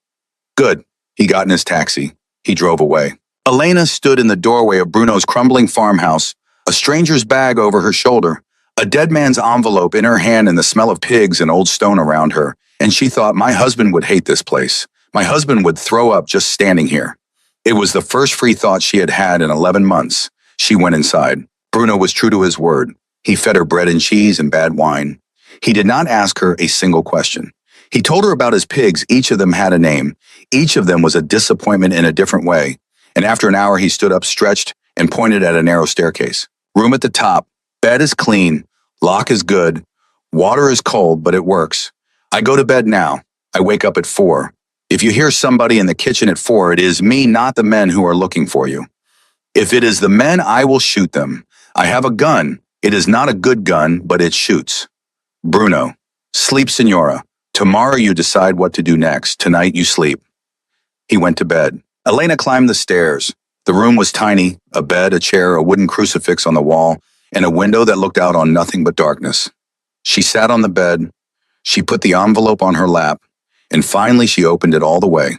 "Good." He got in his taxi. He drove away. Elena stood in the doorway of Bruno's crumbling farmhouse, a stranger's bag over her shoulder, a dead man's envelope in her hand and the smell of pigs and old stone around her, and she thought, my husband would hate this place. My husband would throw up just standing here. It was the first free thought she had had in 11 months. She went inside. Bruno was true to his word. He fed her bread and cheese and bad wine. He did not ask her a single question. He told her about his pigs. Each of them had a name. Each of them was a disappointment in a different way. And after an hour, he stood up, stretched, and pointed at a narrow staircase. "Room at the top. Bed is clean. Lock is good. Water is cold, but it works. I go to bed now. I wake up at 4. If you hear somebody in the kitchen at 4, it is me, not the men who are looking for you. If it is the men, I will shoot them. I have a gun. It is not a good gun, but it shoots. Bruno. Sleep, Signora. Tomorrow you decide what to do next. Tonight you sleep." He went to bed. Elena climbed the stairs. The room was tiny, a bed, a chair, a wooden crucifix on the wall, and a window that looked out on nothing but darkness. She sat on the bed. She put the envelope on her lap, and finally she opened it all the way.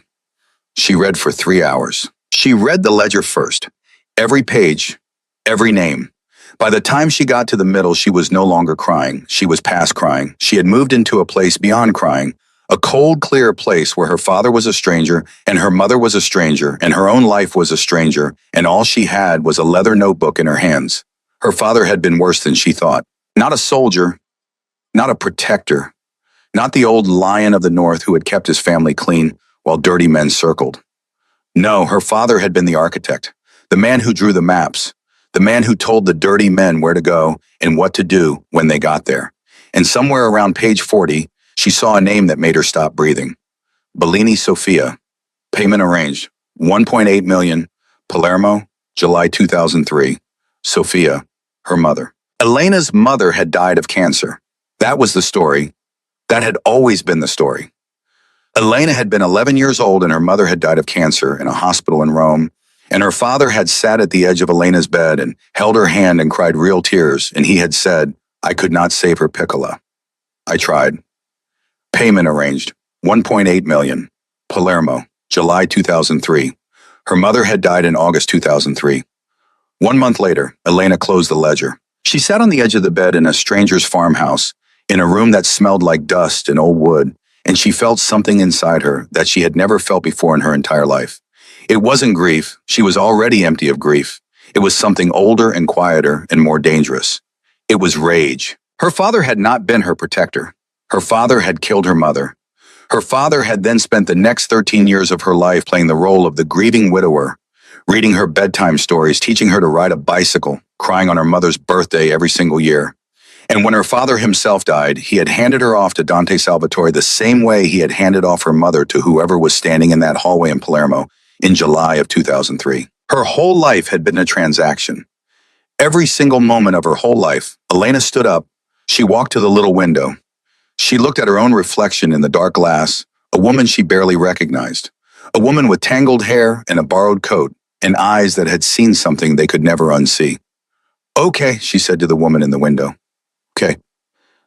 She read for 3 hours. She read the ledger first. Every page, every name. By the time she got to the middle, she was no longer crying. She was past crying. She had moved into a place beyond crying, a cold, clear place where her father was a stranger, and her mother was a stranger, and her own life was a stranger, and all she had was a leather notebook in her hands. Her father had been worse than she thought. Not a soldier, not a protector, not the old lion of the North who had kept his family clean while dirty men circled. No, her father had been the architect, the man who drew the maps, the man who told the dirty men where to go and what to do when they got there. And somewhere around page 40, she saw a name that made her stop breathing. Bellini Sophia. Payment arranged. 1.8 million. Palermo, July 2003. Sophia, her mother. Elena's mother had died of cancer. That was the story. That had always been the story. Elena had been 11 years old and her mother had died of cancer in a hospital in Rome, and her father had sat at the edge of Elena's bed and held her hand and cried real tears, and he had said, "I could not save her, Piccola. I tried." Payment arranged. 1.8 million. Palermo, July 2003. Her mother had died in August 2003. 1 month later, Elena closed the ledger. She sat on the edge of the bed in a stranger's farmhouse, in a room that smelled like dust and old wood, and she felt something inside her that she had never felt before in her entire life. It wasn't grief. She was already empty of grief. It was something older and quieter and more dangerous. It was rage. Her father had not been her protector. Her father had killed her mother. Her father had then spent the next 13 years of her life playing the role of the grieving widower, reading her bedtime stories, teaching her to ride a bicycle, crying on her mother's birthday every single year. And when her father himself died, he had handed her off to Dante Salvatore the same way he had handed off her mother to whoever was standing in that hallway in Palermo in July of 2003. Her whole life had been a transaction. Every single moment of her whole life, Elena stood up. She walked to the little window. She looked at her own reflection in the dark glass, a woman she barely recognized, a woman with tangled hair and a borrowed coat, and eyes that had seen something they could never unsee. "Okay," she said to the woman in the window. "Okay."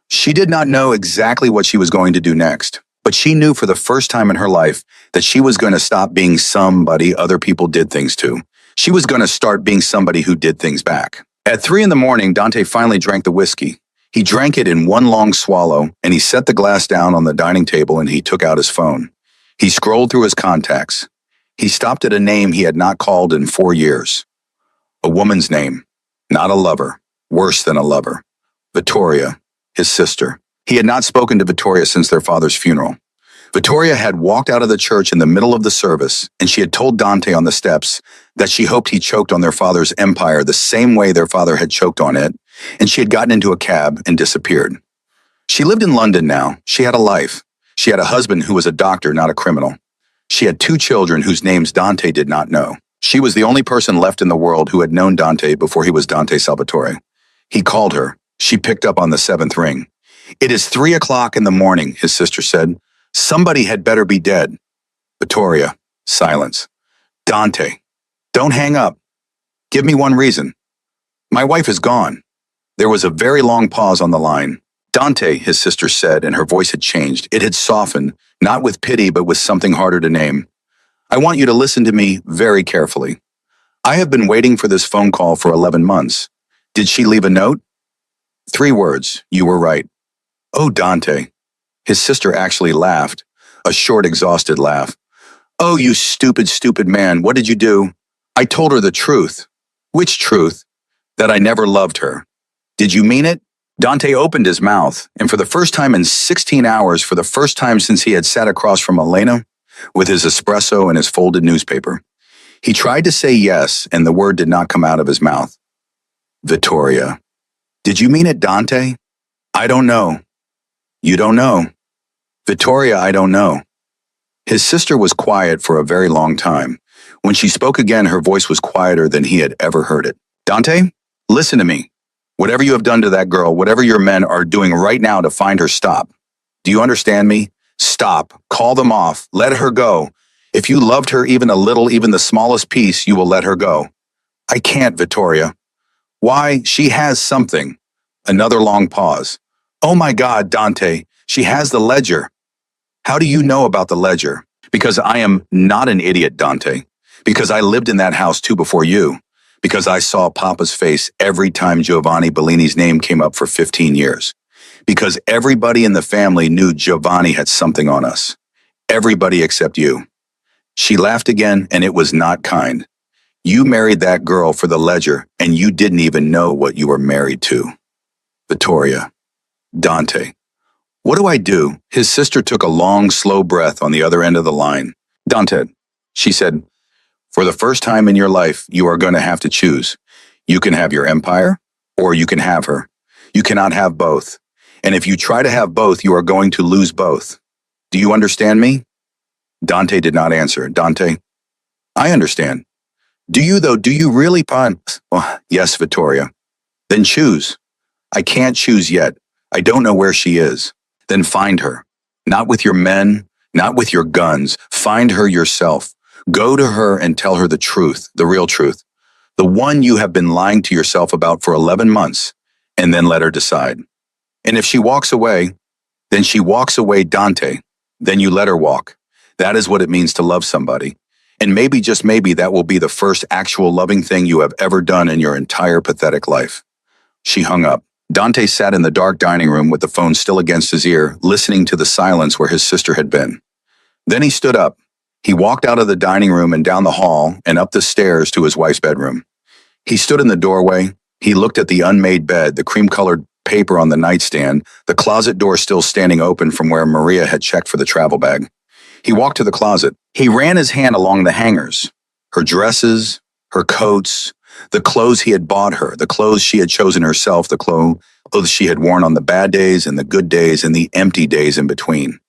She did not know exactly what she was going to do next, but she knew for the first time in her life that she was going to stop being somebody other people did things to. She was going to start being somebody who did things back. At 3 in the morning, Dante finally drank the whiskey. He drank it in one long swallow, and he set the glass down on the dining table and he took out his phone. He scrolled through his contacts. He stopped at a name he had not called in 4 years. A woman's name, not a lover, worse than a lover. Vittoria, his sister. He had not spoken to Vittoria since their father's funeral. Vittoria had walked out of the church in the middle of the service, and she had told Dante on the steps that she hoped he choked on their father's empire the same way their father had choked on it, and she had gotten into a cab and disappeared. She lived in London now. She had a life. She had a husband who was a doctor, not a criminal. She had 2 children whose names Dante did not know. She was the only person left in the world who had known Dante before he was Dante Salvatore. He called her. She picked up on the 7th ring. "It is 3 o'clock in the morning," his sister said. "Somebody had better be dead." Vittoria, silence. "Dante, don't hang up. Give me one reason." "My wife is gone." There was a very long pause on the line. "Dante," his sister said, and her voice had changed. It had softened, not with pity, but with something harder to name. "I want you to listen to me very carefully. I have been waiting for this phone call for 11 months. Did she leave a note?" 3 words. "You were right." "Oh, Dante." His sister actually laughed, a short, exhausted laugh. "Oh, you stupid, stupid man. What did you do?" "I told her the truth." "Which truth?" "That I never loved her." "Did you mean it?" Dante opened his mouth, and for the first time in 16 hours, for the first time since he had sat across from Elena, with his espresso and his folded newspaper, he tried to say yes, and the word did not come out of his mouth. "Vittoria." "Did you mean it, Dante?" "I don't know." "You don't know?" "Vittoria, I don't know." His sister was quiet for a very long time. When she spoke again, her voice was quieter than he had ever heard it. "Dante, listen to me. Whatever you have done to that girl, whatever your men are doing right now to find her, stop. Do you understand me? Stop. Call them off. Let her go. If you loved her even a little, even the smallest piece, you will let her go." "I can't, Vittoria." "Why? She has something." Another long pause. "Oh my God, Dante, she has the ledger." "How do you know about the ledger?" "Because I am not an idiot, Dante. Because I lived in that house too before you. Because I saw Papa's face every time Giovanni Bellini's name came up for 15 years. Because everybody in the family knew Giovanni had something on us. Everybody except you." She laughed again, and it was not kind. "You married that girl for the ledger, and you didn't even know what you were married to." Vittoria. "Dante. What do I do?" His sister took a long, slow breath on the other end of the line. "Dante," she said, "for the first time in your life, you are going to have to choose. You can have your empire, or you can have her. You cannot have both. And if you try to have both, you are going to lose both. Do you understand me?" Dante did not answer. "Dante, I understand." "Do you, though? Do you really, Pon?" "Oh, yes, Vittoria." "Then choose." "I can't choose yet. I don't know where she is." "Then find her. Not with your men, not with your guns. Find her yourself. Go to her and tell her the truth, the real truth, the one you have been lying to yourself about for 11 months, and then let her decide. And if she walks away, then she walks away, Dante. Then you let her walk. That is what it means to love somebody. And maybe, just maybe, that will be the first actual loving thing you have ever done in your entire pathetic life." She hung up. Dante sat in the dark dining room with the phone still against his ear, listening to the silence where his sister had been. Then he stood up. He walked out of the dining room and down the hall and up the stairs to his wife's bedroom. He stood in the doorway. He looked at the unmade bed, the cream-colored paper on the nightstand, the closet door still standing open from where Maria had checked for the travel bag. He walked to the closet. He ran his hand along the hangers. Her dresses, her coats, the clothes he had bought her, the clothes she had chosen herself, the clothes she had worn on the bad days and the good days and the empty days in between.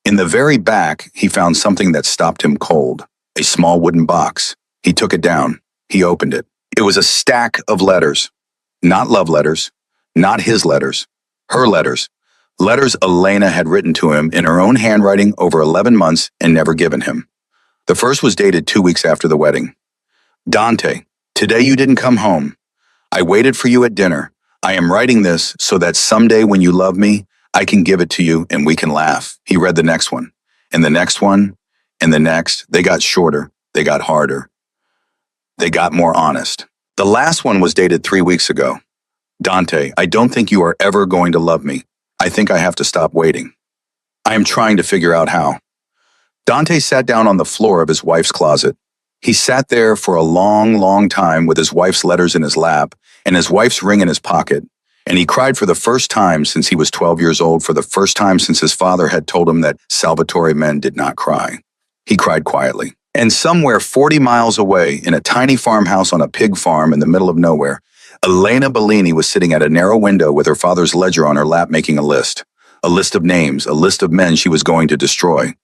In the very back, he found something that stopped him cold. A small wooden box. He took it down. He opened it. It was a stack of letters. Not love letters. Not his letters. Her letters. Letters Elena had written to him in her own handwriting over 11 months and never given him. The first was dated 2 weeks after the wedding. Dante, today you didn't come home. I waited for you at dinner. I am writing this so that someday when you love me, I can give it to you and we can laugh. He read the next one, and the next one, and the next. They got shorter. They got harder. They got more honest. The last one was dated 3 weeks ago. Dante, I don't think you are ever going to love me. I think I have to stop waiting. I am trying to figure out how. Dante sat down on the floor of his wife's closet. He sat there for a long, long time with his wife's letters in his lap and his wife's ring in his pocket. And he cried for the first time since he was 12 years old, for the first time since his father had told him that Salvatore men did not cry. He cried quietly. And somewhere 40 miles away, in a tiny farmhouse on a pig farm in the middle of nowhere, Elena Bellini was sitting at a narrow window with her father's ledger on her lap making a list of names, a list of men she was going to destroy.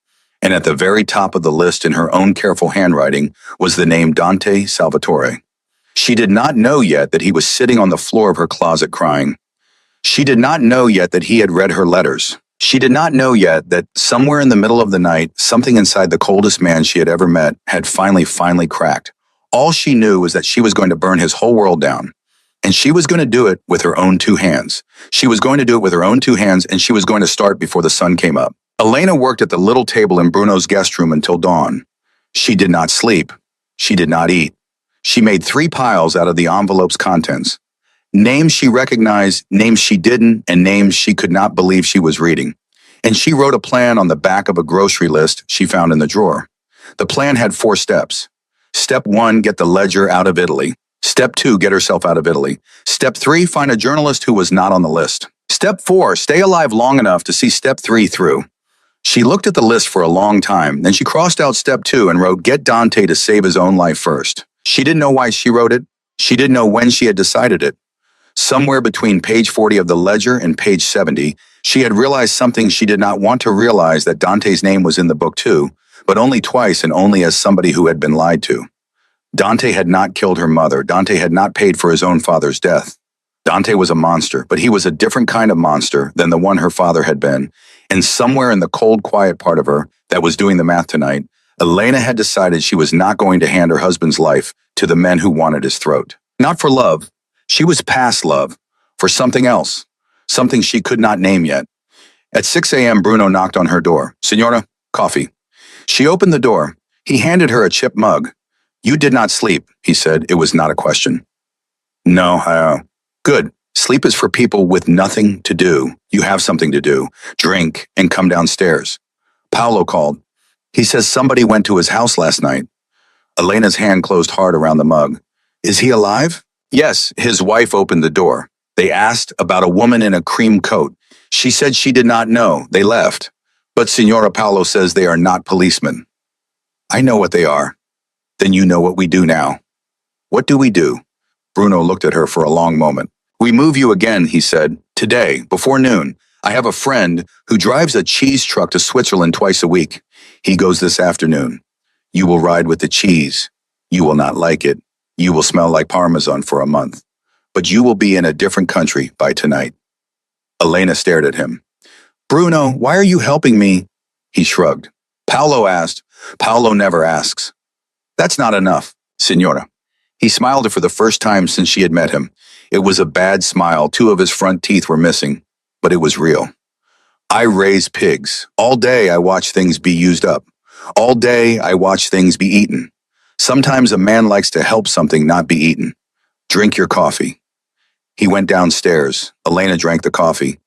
And at the very top of the list in her own careful handwriting was the name Dante Salvatore. She did not know yet that he was sitting on the floor of her closet crying. She did not know yet that he had read her letters. She did not know yet that somewhere in the middle of the night, something inside the coldest man she had ever met had finally cracked. All she knew was that she was going to burn his whole world down. And she was going to do it with her own 2 hands. She was going to do it with her own 2 hands, and she was going to start before the sun came up. Elena worked at the little table in Bruno's guest room until dawn. She did not sleep. She did not eat. She made 3 piles out of the envelope's contents. Names she recognized, names she didn't, and names she could not believe she was reading. And she wrote a plan on the back of a grocery list she found in the drawer. The plan had 4 steps. Step 1, get the ledger out of Italy. Step 2, get herself out of Italy. Step 3, find a journalist who was not on the list. Step 4, stay alive long enough to see Step 3 through. She looked at the list for a long time, then she crossed out Step 2 and wrote, get Dante to save his own life first. She didn't know why she wrote it. She didn't know when she had decided it. Somewhere between page 40 of the ledger and page 70, she had realized something she did not want to realize, that Dante's name was in the book too, but only twice and only as somebody who had been lied to. Dante had not killed her mother. Dante had not paid for his own father's death. Dante was a monster, but he was a different kind of monster than the one her father had been. And somewhere in the cold, quiet part of her that was doing the math tonight, Elena had decided she was not going to hand her husband's life to the men who wanted his throat. Not for love. She was past love. For something else. Something she could not name yet. At 6 a.m., Bruno knocked on her door. Signora, coffee. She opened the door. He handed her a chip mug. You did not sleep, he said. It was not a question. No, good. Sleep is for people with nothing to do. You have something to do. Drink and come downstairs. Paolo called. He says somebody went to his house last night. Elena's hand closed hard around the mug. Is he alive? Yes, his wife opened the door. They asked about a woman in a cream coat. She said she did not know. They left. But Signora Paolo says they are not policemen. I know what they are. Then you know what we do now. What do we do? Bruno looked at her for a long moment. We move you again, he said. Today, before noon. I have a friend who drives a cheese truck to Switzerland twice a week. He goes this afternoon. You will ride with the cheese. You will not like it. You will smell like Parmesan for a month. But you will be in a different country by tonight. Elena stared at him. Bruno, why are you helping me? He shrugged. Paolo asked. Paolo never asks. That's not enough, Signora. He smiled for the first time since she had met him. It was a bad smile. 2 of his front teeth were missing, but it was real. I raise pigs. All day I watch things be used up. All day I watch things be eaten. Sometimes a man likes to help something not be eaten. Drink your coffee. He went downstairs. Elena drank the coffee.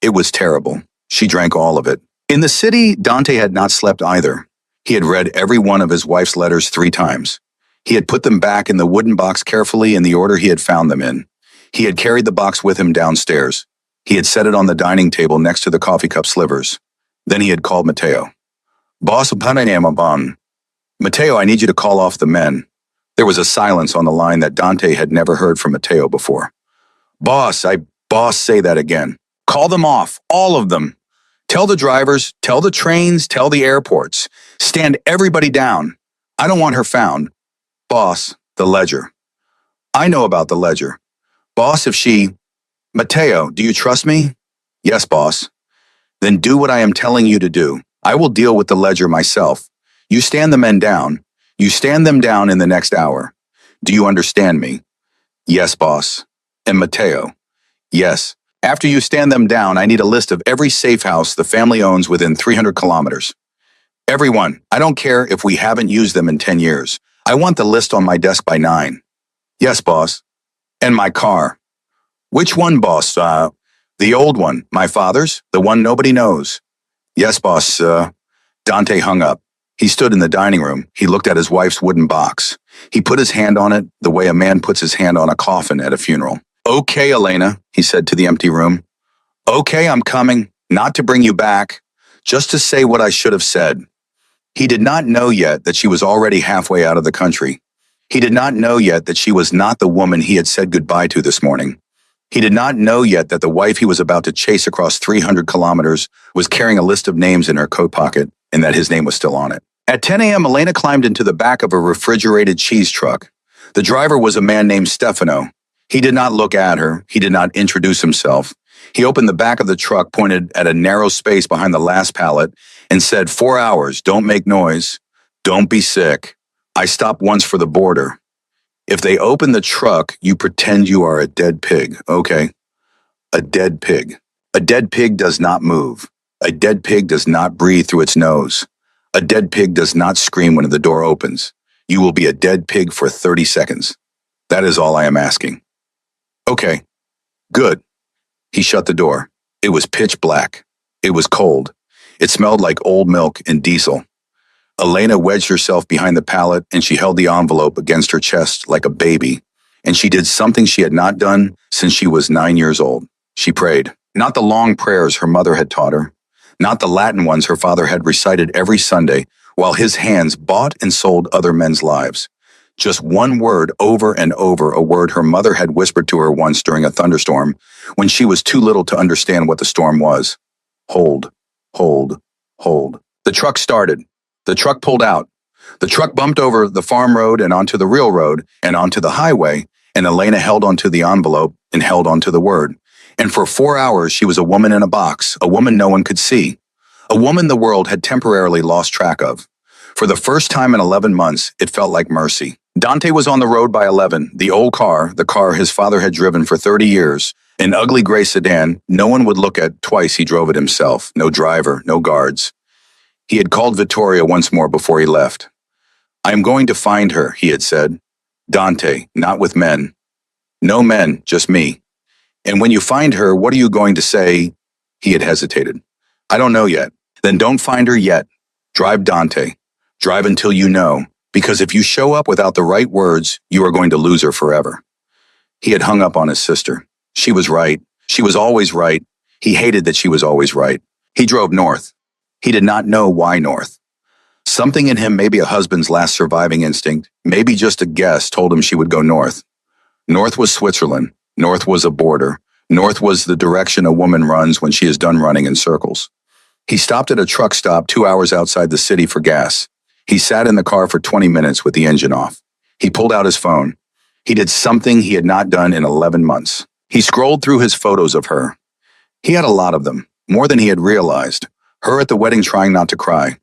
It was terrible. She drank all of it. In the city, Dante had not slept either. He had read every one of his wife's letters 3 times. He had put them back in the wooden box carefully in the order he had found them in. He had carried the box with him downstairs. He had set it on the dining table next to the coffee cup slivers. Then he had called Mateo. Boss, Mateo, I need you to call off the men. There was a silence on the line that Dante had never heard from Mateo before. Boss, say that again. Call them off, all of them. Tell the drivers, tell the trains, tell the airports. Stand everybody down. I don't want her found. Boss, the ledger. I know about the ledger. Boss, if she... Mateo, do you trust me? Yes, boss. Then do what I am telling you to do. I will deal with the ledger myself. You stand the men down. You stand them down in the next hour. Do you understand me? Yes, boss. And Mateo? Yes. After you stand them down, I need a list of every safe house the family owns within 300 kilometers. Everyone, I don't care if we haven't used them in 10 years. I want the list on my desk by 9. Yes, boss. And my car. Which one, boss? The old one. My father's? The one nobody knows. Yes, boss. Dante hung up. He stood in the dining room. He looked at his wife's wooden box. He put his hand on it the way a man puts his hand on a coffin at a funeral. Okay, Elena, he said to the empty room. Okay, I'm coming. Not to bring you back. Just to say what I should have said. He did not know yet that she was already halfway out of the country. He did not know yet that she was not the woman he had said goodbye to this morning. He did not know yet that the wife he was about to chase across 300 kilometers was carrying a list of names in her coat pocket and that his name was still on it. At 10 a.m., Elena climbed into the back of a refrigerated cheese truck. The driver was a man named Stefano. He did not look at her. He did not introduce himself. He opened the back of the truck, pointed at a narrow space behind the last pallet, and said, 4 hours, don't make noise. Don't be sick. I stopped once for the border. If they open the truck, you pretend you are a dead pig, okay? A dead pig. A dead pig does not move. A dead pig does not breathe through its nose. A dead pig does not scream when the door opens. You will be a dead pig for 30 seconds. That is all I am asking. Okay. Good. He shut the door. It was pitch black. It was cold. It smelled like old milk and diesel. Elena wedged herself behind the pallet and she held the envelope against her chest like a baby. And she did something she had not done since she was 9 years old. She prayed. Not the long prayers her mother had taught her. Not the Latin ones her father had recited every Sunday while his hands bought and sold other men's lives. Just one word over and over, a word her mother had whispered to her once during a thunderstorm when she was too little to understand what the storm was. Hold, hold, hold. The truck started. The truck pulled out. The truck bumped over the farm road and onto the real road and onto the highway, and Elena held onto the envelope and held onto the word. And for 4 hours, she was a woman in a box, a woman no one could see, a woman the world had temporarily lost track of. For the first time in 11 months, it felt like mercy. Dante was on the road by 11, the old car, the car his father had driven for 30 years, an ugly gray sedan no one would look at twice he drove it himself, no driver, no guards. He had called Vittoria once more before he left. I am going to find her, he had said. Dante, not with men. No men, just me. And when you find her, what are you going to say? He had hesitated. I don't know yet. Then don't find her yet. Drive Dante. Drive until you know, because if you show up without the right words, you are going to lose her forever. He had hung up on his sister. She was right. She was always right. He hated that she was always right. He drove north. He did not know why north. Something in him, maybe a husband's last surviving instinct, maybe just a guess, told him she would go north. North was Switzerland. North was a border. North was the direction a woman runs when she is done running in circles. He stopped at a truck stop 2 hours outside the city for gas. He sat in the car for 20 minutes with the engine off. He pulled out his phone. He did something he had not done in 11 months. He scrolled through his photos of her. He had a lot of them, more than he had realized. Her at the wedding trying not to cry.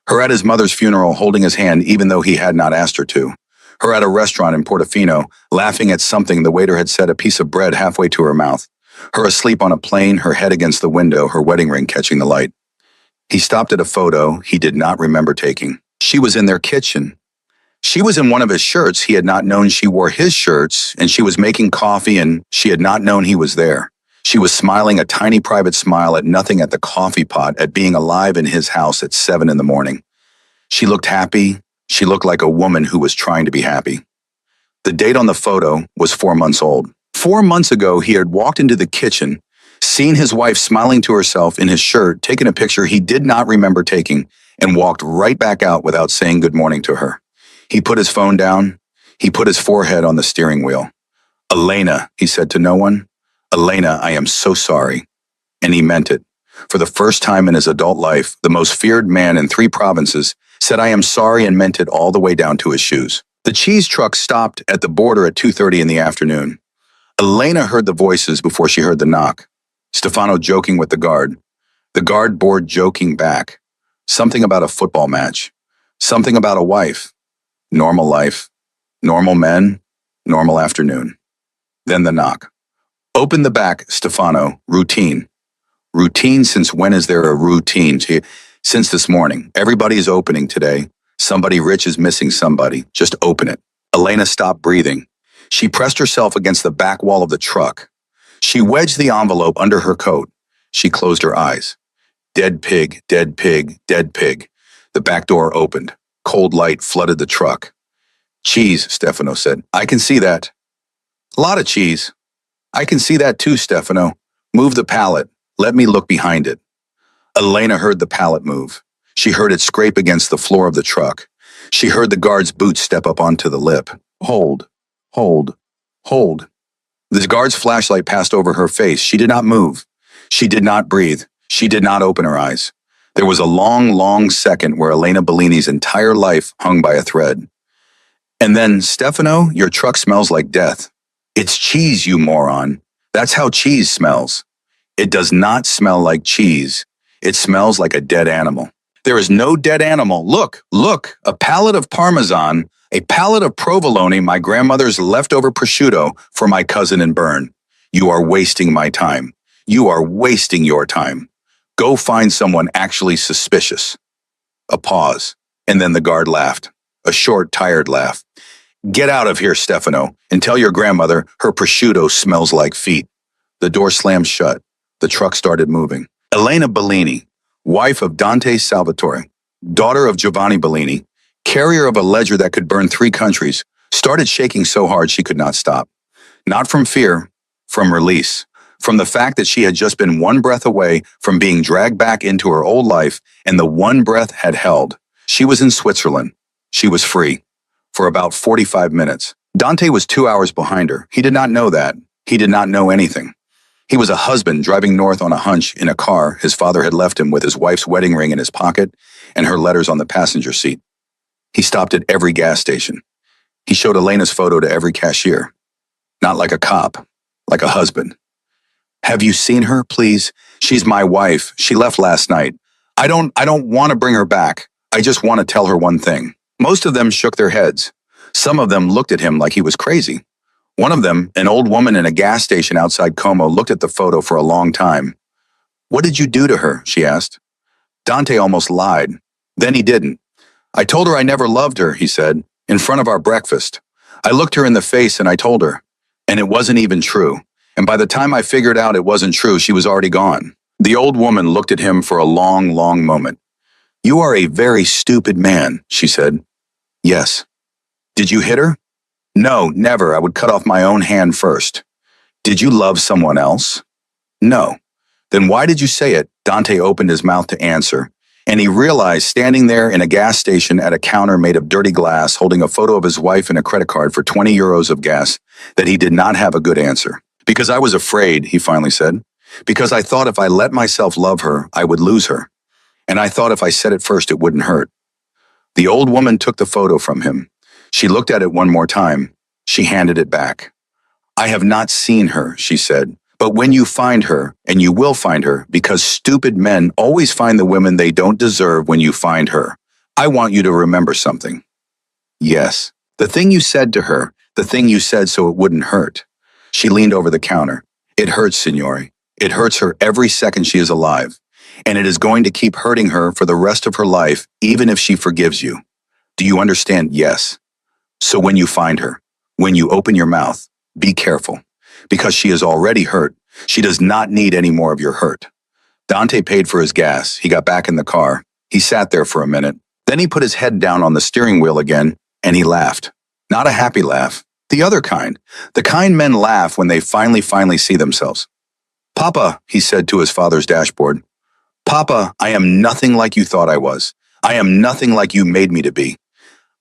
Her at his mother's funeral holding his hand even though he had not asked her to. Her at a restaurant in Portofino, laughing at something the waiter had set a piece of bread halfway to her mouth. Her asleep on a plane, her head against the window, her wedding ring catching the light. He stopped at a photo he did not remember taking. She was in their kitchen. She was in one of his shirts. He had not known she wore his shirts, and she was making coffee, and she had not known he was there. She was smiling a tiny private smile at nothing, at the coffee pot, at being alive in his house at 7 in the morning. She looked happy. She looked like a woman who was trying to be happy. The date on the photo was 4 months old. 4 months ago, he had walked into the kitchen, Seen his wife smiling to herself in his shirt, taking a picture he did not remember taking, and walked right back out without saying good morning to her. He put his phone down. He put his forehead on the steering wheel. Elena, he said to no one. Elena, I am so sorry. And he meant it. For the first time in his adult life, the most feared man in 3 provinces said I am sorry and meant it all the way down to his shoes. The cheese truck stopped at the border at 2:30 in the afternoon. Elena heard the voices before she heard the knock. Stefano joking with the guard board joking back. Something about a football match. Something about a wife. Normal life. Normal men. Normal afternoon. Then the knock. Open the back, Stefano. Routine. Routine? Since when is there a routine? Since this morning. Everybody is opening today. Somebody rich is missing somebody. Just open it. Elena stopped breathing. She pressed herself against the back wall of the truck. She wedged the envelope under her coat. She closed her eyes. Dead pig, dead pig, dead pig. The back door opened. Cold light flooded the truck. Cheese, Stefano said. I can see that. A lot of cheese. I can see that too, Stefano. Move the pallet. Let me look behind it. Elena heard the pallet move. She heard it scrape against the floor of the truck. She heard the guard's boots step up onto the lip. Hold, hold, hold. The guard's flashlight passed over her face. She did not move. She did not breathe. She did not open her eyes. There was a long, long second where Elena Bellini's entire life hung by a thread. And then, Stefano, your truck smells like death. It's cheese, you moron. That's how cheese smells. It does not smell like cheese. It smells like a dead animal. There is no dead animal. Look, look, a pallet of Parmesan, a pallet of provolone, my grandmother's leftover prosciutto for my cousin in Bern. You are wasting my time. You are wasting your time. Go find someone actually suspicious. A pause, and then the guard laughed. A short, tired laugh. Get out of here, Stefano, and tell your grandmother her prosciutto smells like feet. The door slammed shut. The truck started moving. Elena Bellini, wife of Dante Salvatore, daughter of Giovanni Bellini, carrier of a ledger that could burn 3 countries, started shaking so hard she could not stop. Not from fear, from release. From the fact that she had just been one breath away from being dragged back into her old life, and the one breath had held. She was in Switzerland. She was free. For about 45 minutes. Dante was 2 hours behind her. He did not know that. He did not know anything. He was a husband driving north on a hunch in a car his father had left him with his wife's wedding ring in his pocket and her letters on the passenger seat. He stopped at every gas station. He showed Elena's photo to every cashier. Not like a cop, like a husband. Have you seen her, please? She's my wife. She left last night. I don't want to bring her back. I just want to tell her one thing. Most of them shook their heads. Some of them looked at him like he was crazy. One of them, an old woman in a gas station outside Como, looked at the photo for a long time. What did you do to her? She asked. Dante almost lied. Then he didn't. I told her I never loved her, he said, in front of our breakfast. I looked her in the face and I told her. And it wasn't even true. And by the time I figured out it wasn't true, she was already gone. The old woman looked at him for a long, long moment. You are a very stupid man, she said. Yes. Did you hit her? No, never. I would cut off my own hand first. Did you love someone else? No. Then why did you say it? Dante opened his mouth to answer, and he realized standing there in a gas station at a counter made of dirty glass, holding a photo of his wife and a credit card for 20 euros of gas, that he did not have a good answer. Because I was afraid, he finally said. Because I thought if I let myself love her, I would lose her. And I thought if I said it first, it wouldn't hurt. The old woman took the photo from him. She looked at it one more time. She handed it back. I have not seen her, she said. But when you find her, and you will find her, because stupid men always find the women they don't deserve when you find her, I want you to remember something. Yes, the thing you said to her, the thing you said so it wouldn't hurt. She leaned over the counter. It hurts, signore. It hurts her every second she is alive. And it is going to keep hurting her for the rest of her life, even if she forgives you. Do you understand? Yes. So when you find her, when you open your mouth, be careful. Because she is already hurt. She does not need any more of your hurt. Dante paid for his gas. He got back in the car. He sat there for a minute. Then he put his head down on the steering wheel again, and he laughed. Not a happy laugh. The other kind. The kind men laugh when they finally see themselves. Papa, he said to his father's dashboard. Papa, I am nothing like you thought I was. I am nothing like you made me to be.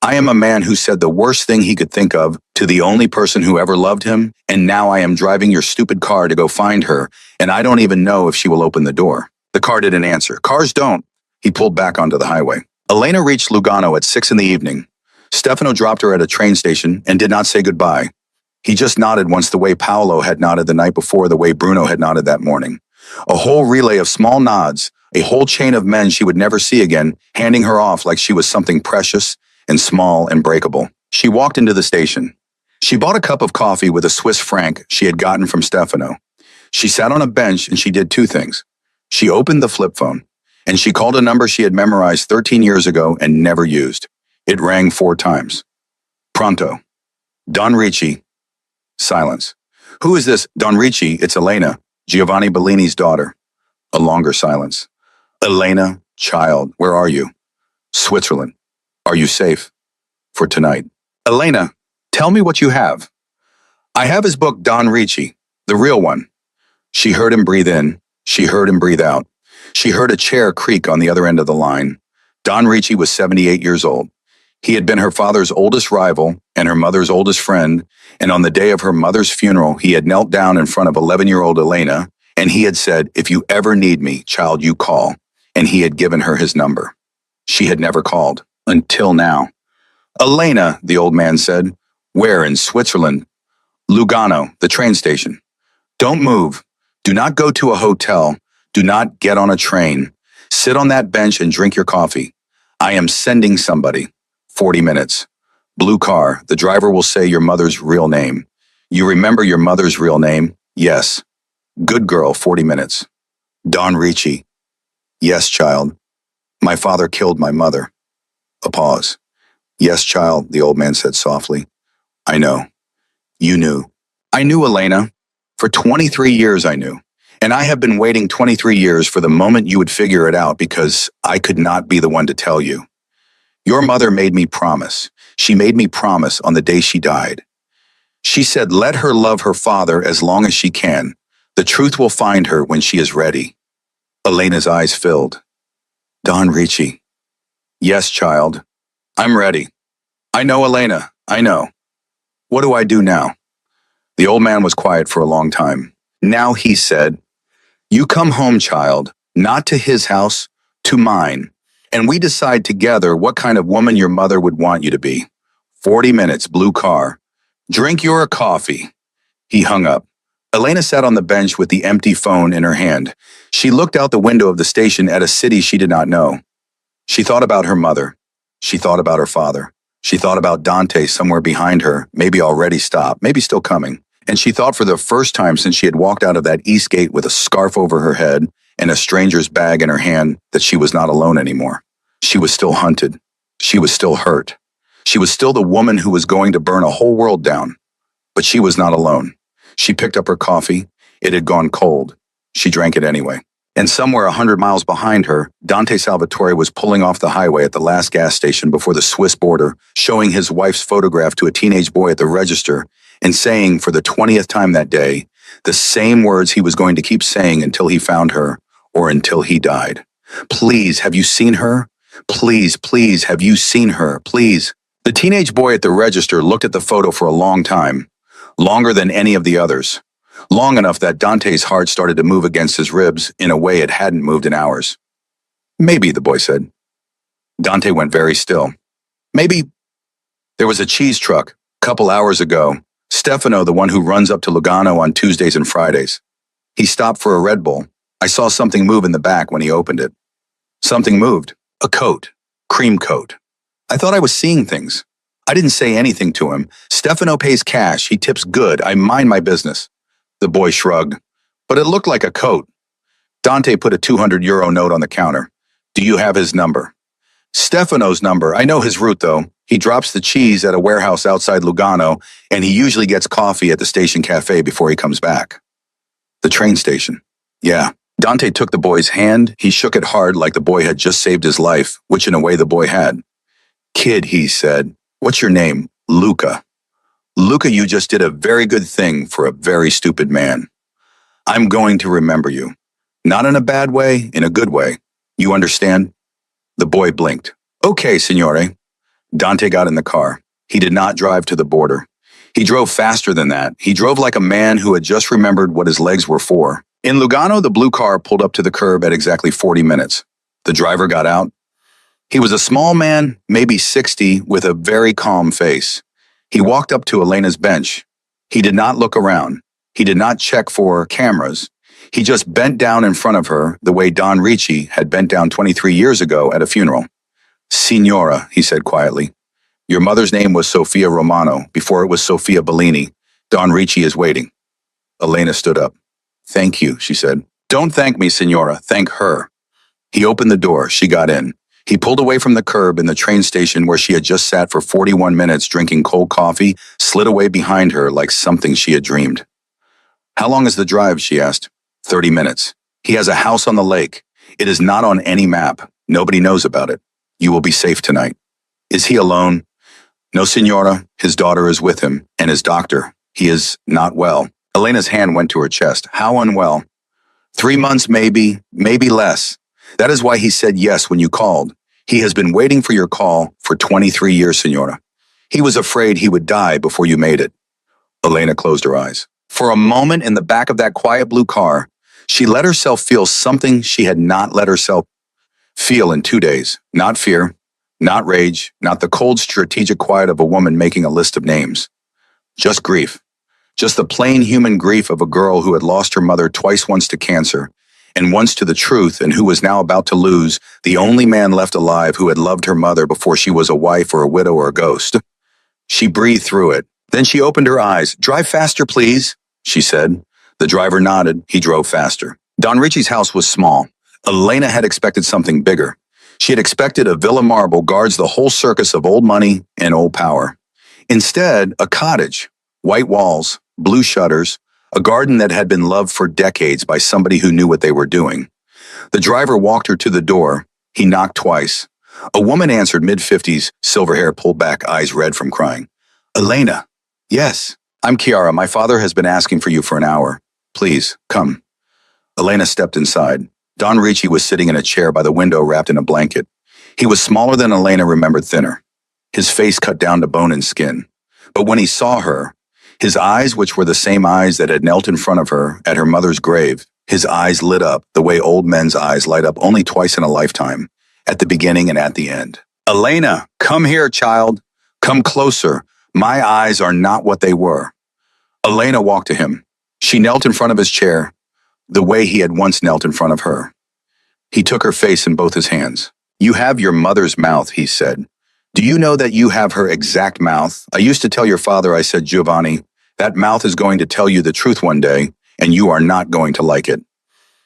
I am a man who said the worst thing he could think of to the only person who ever loved him, and now I am driving your stupid car to go find her, and I don't even know if she will open the door. The car didn't answer. Cars don't. He pulled back onto the highway. Elena reached Lugano at 6 in the evening. Stefano dropped her at a train station and did not say goodbye. He just nodded once the way Paolo had nodded the night before, the way Bruno had nodded that morning. A whole relay of small nods, a whole chain of men she would never see again, handing her off like she was something precious and small and breakable. She walked into the station. She bought a cup of coffee with a Swiss franc she had gotten from Stefano. She sat on a bench and she did two things. She opened the flip phone, and she called a number she had memorized 13 years ago and never used. It rang 4 times. Pronto. Don Ricci. Silence. Who is this? Don Ricci, it's Elena, Giovanni Bellini's daughter. A longer silence. Elena, child, where are you? Switzerland. Are you safe? For tonight. Elena, tell me what you have. I have his book, Don Ricci, the real one. She heard him breathe in. She heard him breathe out. She heard a chair creak on the other end of the line. Don Ricci was 78 years old. He had been her father's oldest rival and her mother's oldest friend, and on the day of her mother's funeral, he had knelt down in front of 11-year-old Elena, and he had said, if you ever need me, child, you call, and he had given her his number. She had never called, until now. Elena, the old man said. Where, in Switzerland? Lugano, the train station. Don't move. Do not go to a hotel. Do not get on a train. Sit on that bench and drink your coffee. I am sending somebody. 40 minutes. Blue car. The driver will say your mother's real name. You remember your mother's real name? Yes. Good girl, 40 minutes. Don Ricci. Yes, child. My father killed my mother. A pause. Yes, child, the old man said softly. I know. You knew. I knew, Elena. For 23 years I knew. And I have been waiting 23 years for the moment you would figure it out because I could not be the one to tell you. Your mother made me promise. She made me promise on the day she died. She said, let her love her father as long as she can. The truth will find her when she is ready. Elena's eyes filled. Don Ricci. Yes, child. I'm ready. I know, Elena. I know. What do I do now? The old man was quiet for a long time. Now he said, you come home, child, not to his house, to mine, and we decide together what kind of woman your mother would want you to be. 40 minutes, blue car. Drink your coffee. He hung up. Elena sat on the bench with the empty phone in her hand. She looked out the window of the station at a city she did not know. She thought about her mother. She thought about her father. She thought about Dante somewhere behind her, maybe already stopped, maybe still coming. And she thought for the first time since she had walked out of that east gate with a scarf over her head and a stranger's bag in her hand that she was not alone anymore. She was still hunted. She was still hurt. She was still the woman who was going to burn a whole world down. But she was not alone. She picked up her coffee. It had gone cold. She drank it anyway. And somewhere 100 miles behind her, Dante Salvatore was pulling off the highway at the last gas station before the Swiss border, showing his wife's photograph to a teenage boy at the register and saying for the 20th time that day, the same words he was going to keep saying until he found her or until he died. Please, have you seen her? Please, please, have you seen her? Please. The teenage boy at the register looked at the photo for a long time, longer than any of the others. Long enough that Dante's heart started to move against his ribs in a way it hadn't moved in hours. Maybe, the boy said. Dante went very still. Maybe. There was a cheese truck, a couple hours ago. Stefano, the one who runs up to Lugano on Tuesdays and Fridays. He stopped for a Red Bull. I saw something move in the back when he opened it. Something moved. A coat. Cream coat. I thought I was seeing things. I didn't say anything to him. Stefano pays cash. He tips good. I mind my business. The boy shrugged. But it looked like a coat. Dante put a 200-euro note on the counter. Do you have his number? Stefano's number. I know his route, though. He drops the cheese at a warehouse outside Lugano, and he usually gets coffee at the station cafe before he comes back. The train station. Yeah. Dante took the boy's hand. He shook it hard like the boy had just saved his life, which in a way the boy had. Kid, he said. What's your name? Luca. Luca, you just did a very good thing for a very stupid man. I'm going to remember you. Not in a bad way, in a good way. You understand? The boy blinked. Okay, signore. Dante got in the car. He did not drive to the border. He drove faster than that. He drove like a man who had just remembered what his legs were for. In Lugano, the blue car pulled up to the curb at exactly 40 minutes. The driver got out. He was a small man, maybe 60, with a very calm face. He walked up to Elena's bench. He did not look around. He did not check for cameras. He just bent down in front of her the way Don Ricci had bent down 23 years ago at a funeral. Signora, he said quietly. Your mother's name was Sofia Romano before it was Sofia Bellini. Don Ricci is waiting. Elena stood up. Thank you, she said. Don't thank me, Signora. Thank her. He opened the door. She got in. He pulled away from the curb in the train station where she had just sat for 41 minutes drinking cold coffee, slid away behind her like something she had dreamed. How long is the drive, she asked. 30 minutes. He has a house on the lake. It is not on any map. Nobody knows about it. You will be safe tonight. Is he alone? No, Signora. His daughter is with him, and his doctor. He is not well. Elena's hand went to her chest. How unwell? 3 months, maybe less. That is why he said yes when you called. He has been waiting for your call for 23 years, Signora. He was afraid he would die before you made it. Elena closed her eyes. For a moment in the back of that quiet blue car, she let herself feel something she had not let herself feel in 2 days. Not fear, not rage, not the cold strategic quiet of a woman making a list of names. Just grief. Just the plain human grief of a girl who had lost her mother twice, once to cancer, and once to the truth, and who was now about to lose the only man left alive who had loved her mother before she was a wife or a widow or a ghost. She breathed through it. Then she opened her eyes. Drive faster, please, she said. The driver nodded. He drove faster. Don Ricci's house was small. Elena had expected something bigger. She had expected a villa marble guards the whole circus of old money and old power. Instead, a cottage, white walls, blue shutters, a garden that had been loved for decades by somebody who knew what they were doing. The driver walked her to the door. He knocked twice. A woman answered, mid-50s, silver hair pulled back, eyes red from crying. Elena. Yes. I'm Chiara. My father has been asking for you for an hour. Please, come. Elena stepped inside. Don Ricci was sitting in a chair by the window wrapped in a blanket. He was smaller than Elena remembered, thinner. His face cut down to bone and skin. But when he saw her, his eyes, which were the same eyes that had knelt in front of her at her mother's grave, his eyes lit up the way old men's eyes light up only twice in a lifetime, at the beginning and at the end. Elena, come here, child. Come closer. My eyes are not what they were. Elena walked to him. She knelt in front of his chair, the way he had once knelt in front of her. He took her face in both his hands. You have your mother's mouth, he said. Do you know that you have her exact mouth? I used to tell your father, I said, Giovanni, that mouth is going to tell you the truth one day, and you are not going to like it.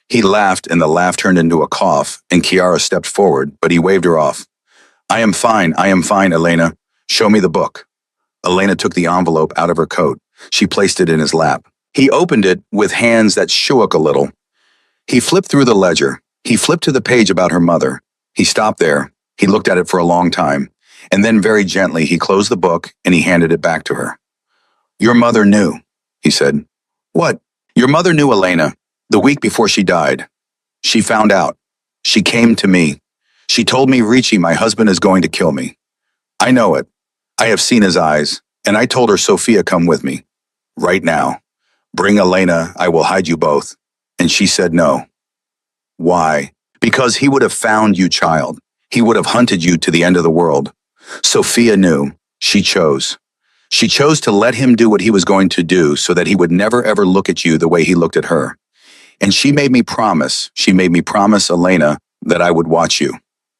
He laughed, and the laugh turned into a cough, and Chiara stepped forward, but he waved her off. I am fine, Elena. Show me the book. Elena took the envelope out of her coat. She placed it in his lap. He opened it with hands that shook a little. He flipped through the ledger. He flipped to the page about her mother. He stopped there. He looked at it for a long time, and then very gently he closed the book and he handed it back to her. Your mother knew, he said. What? Your mother knew, Elena, the week before she died. She found out. She came to me. She told me, Ricci, my husband is going to kill me. I know it. I have seen his eyes, and I told her, Sofia, come with me. Right now. Bring Elena, I will hide you both. And she said no. Why? Because he would have found you, child. He would have hunted you to the end of the world. Sofia knew. She chose. She chose to let him do what he was going to do so that he would never ever look at you the way he looked at her. And she made me promise, Elena, that I would watch you.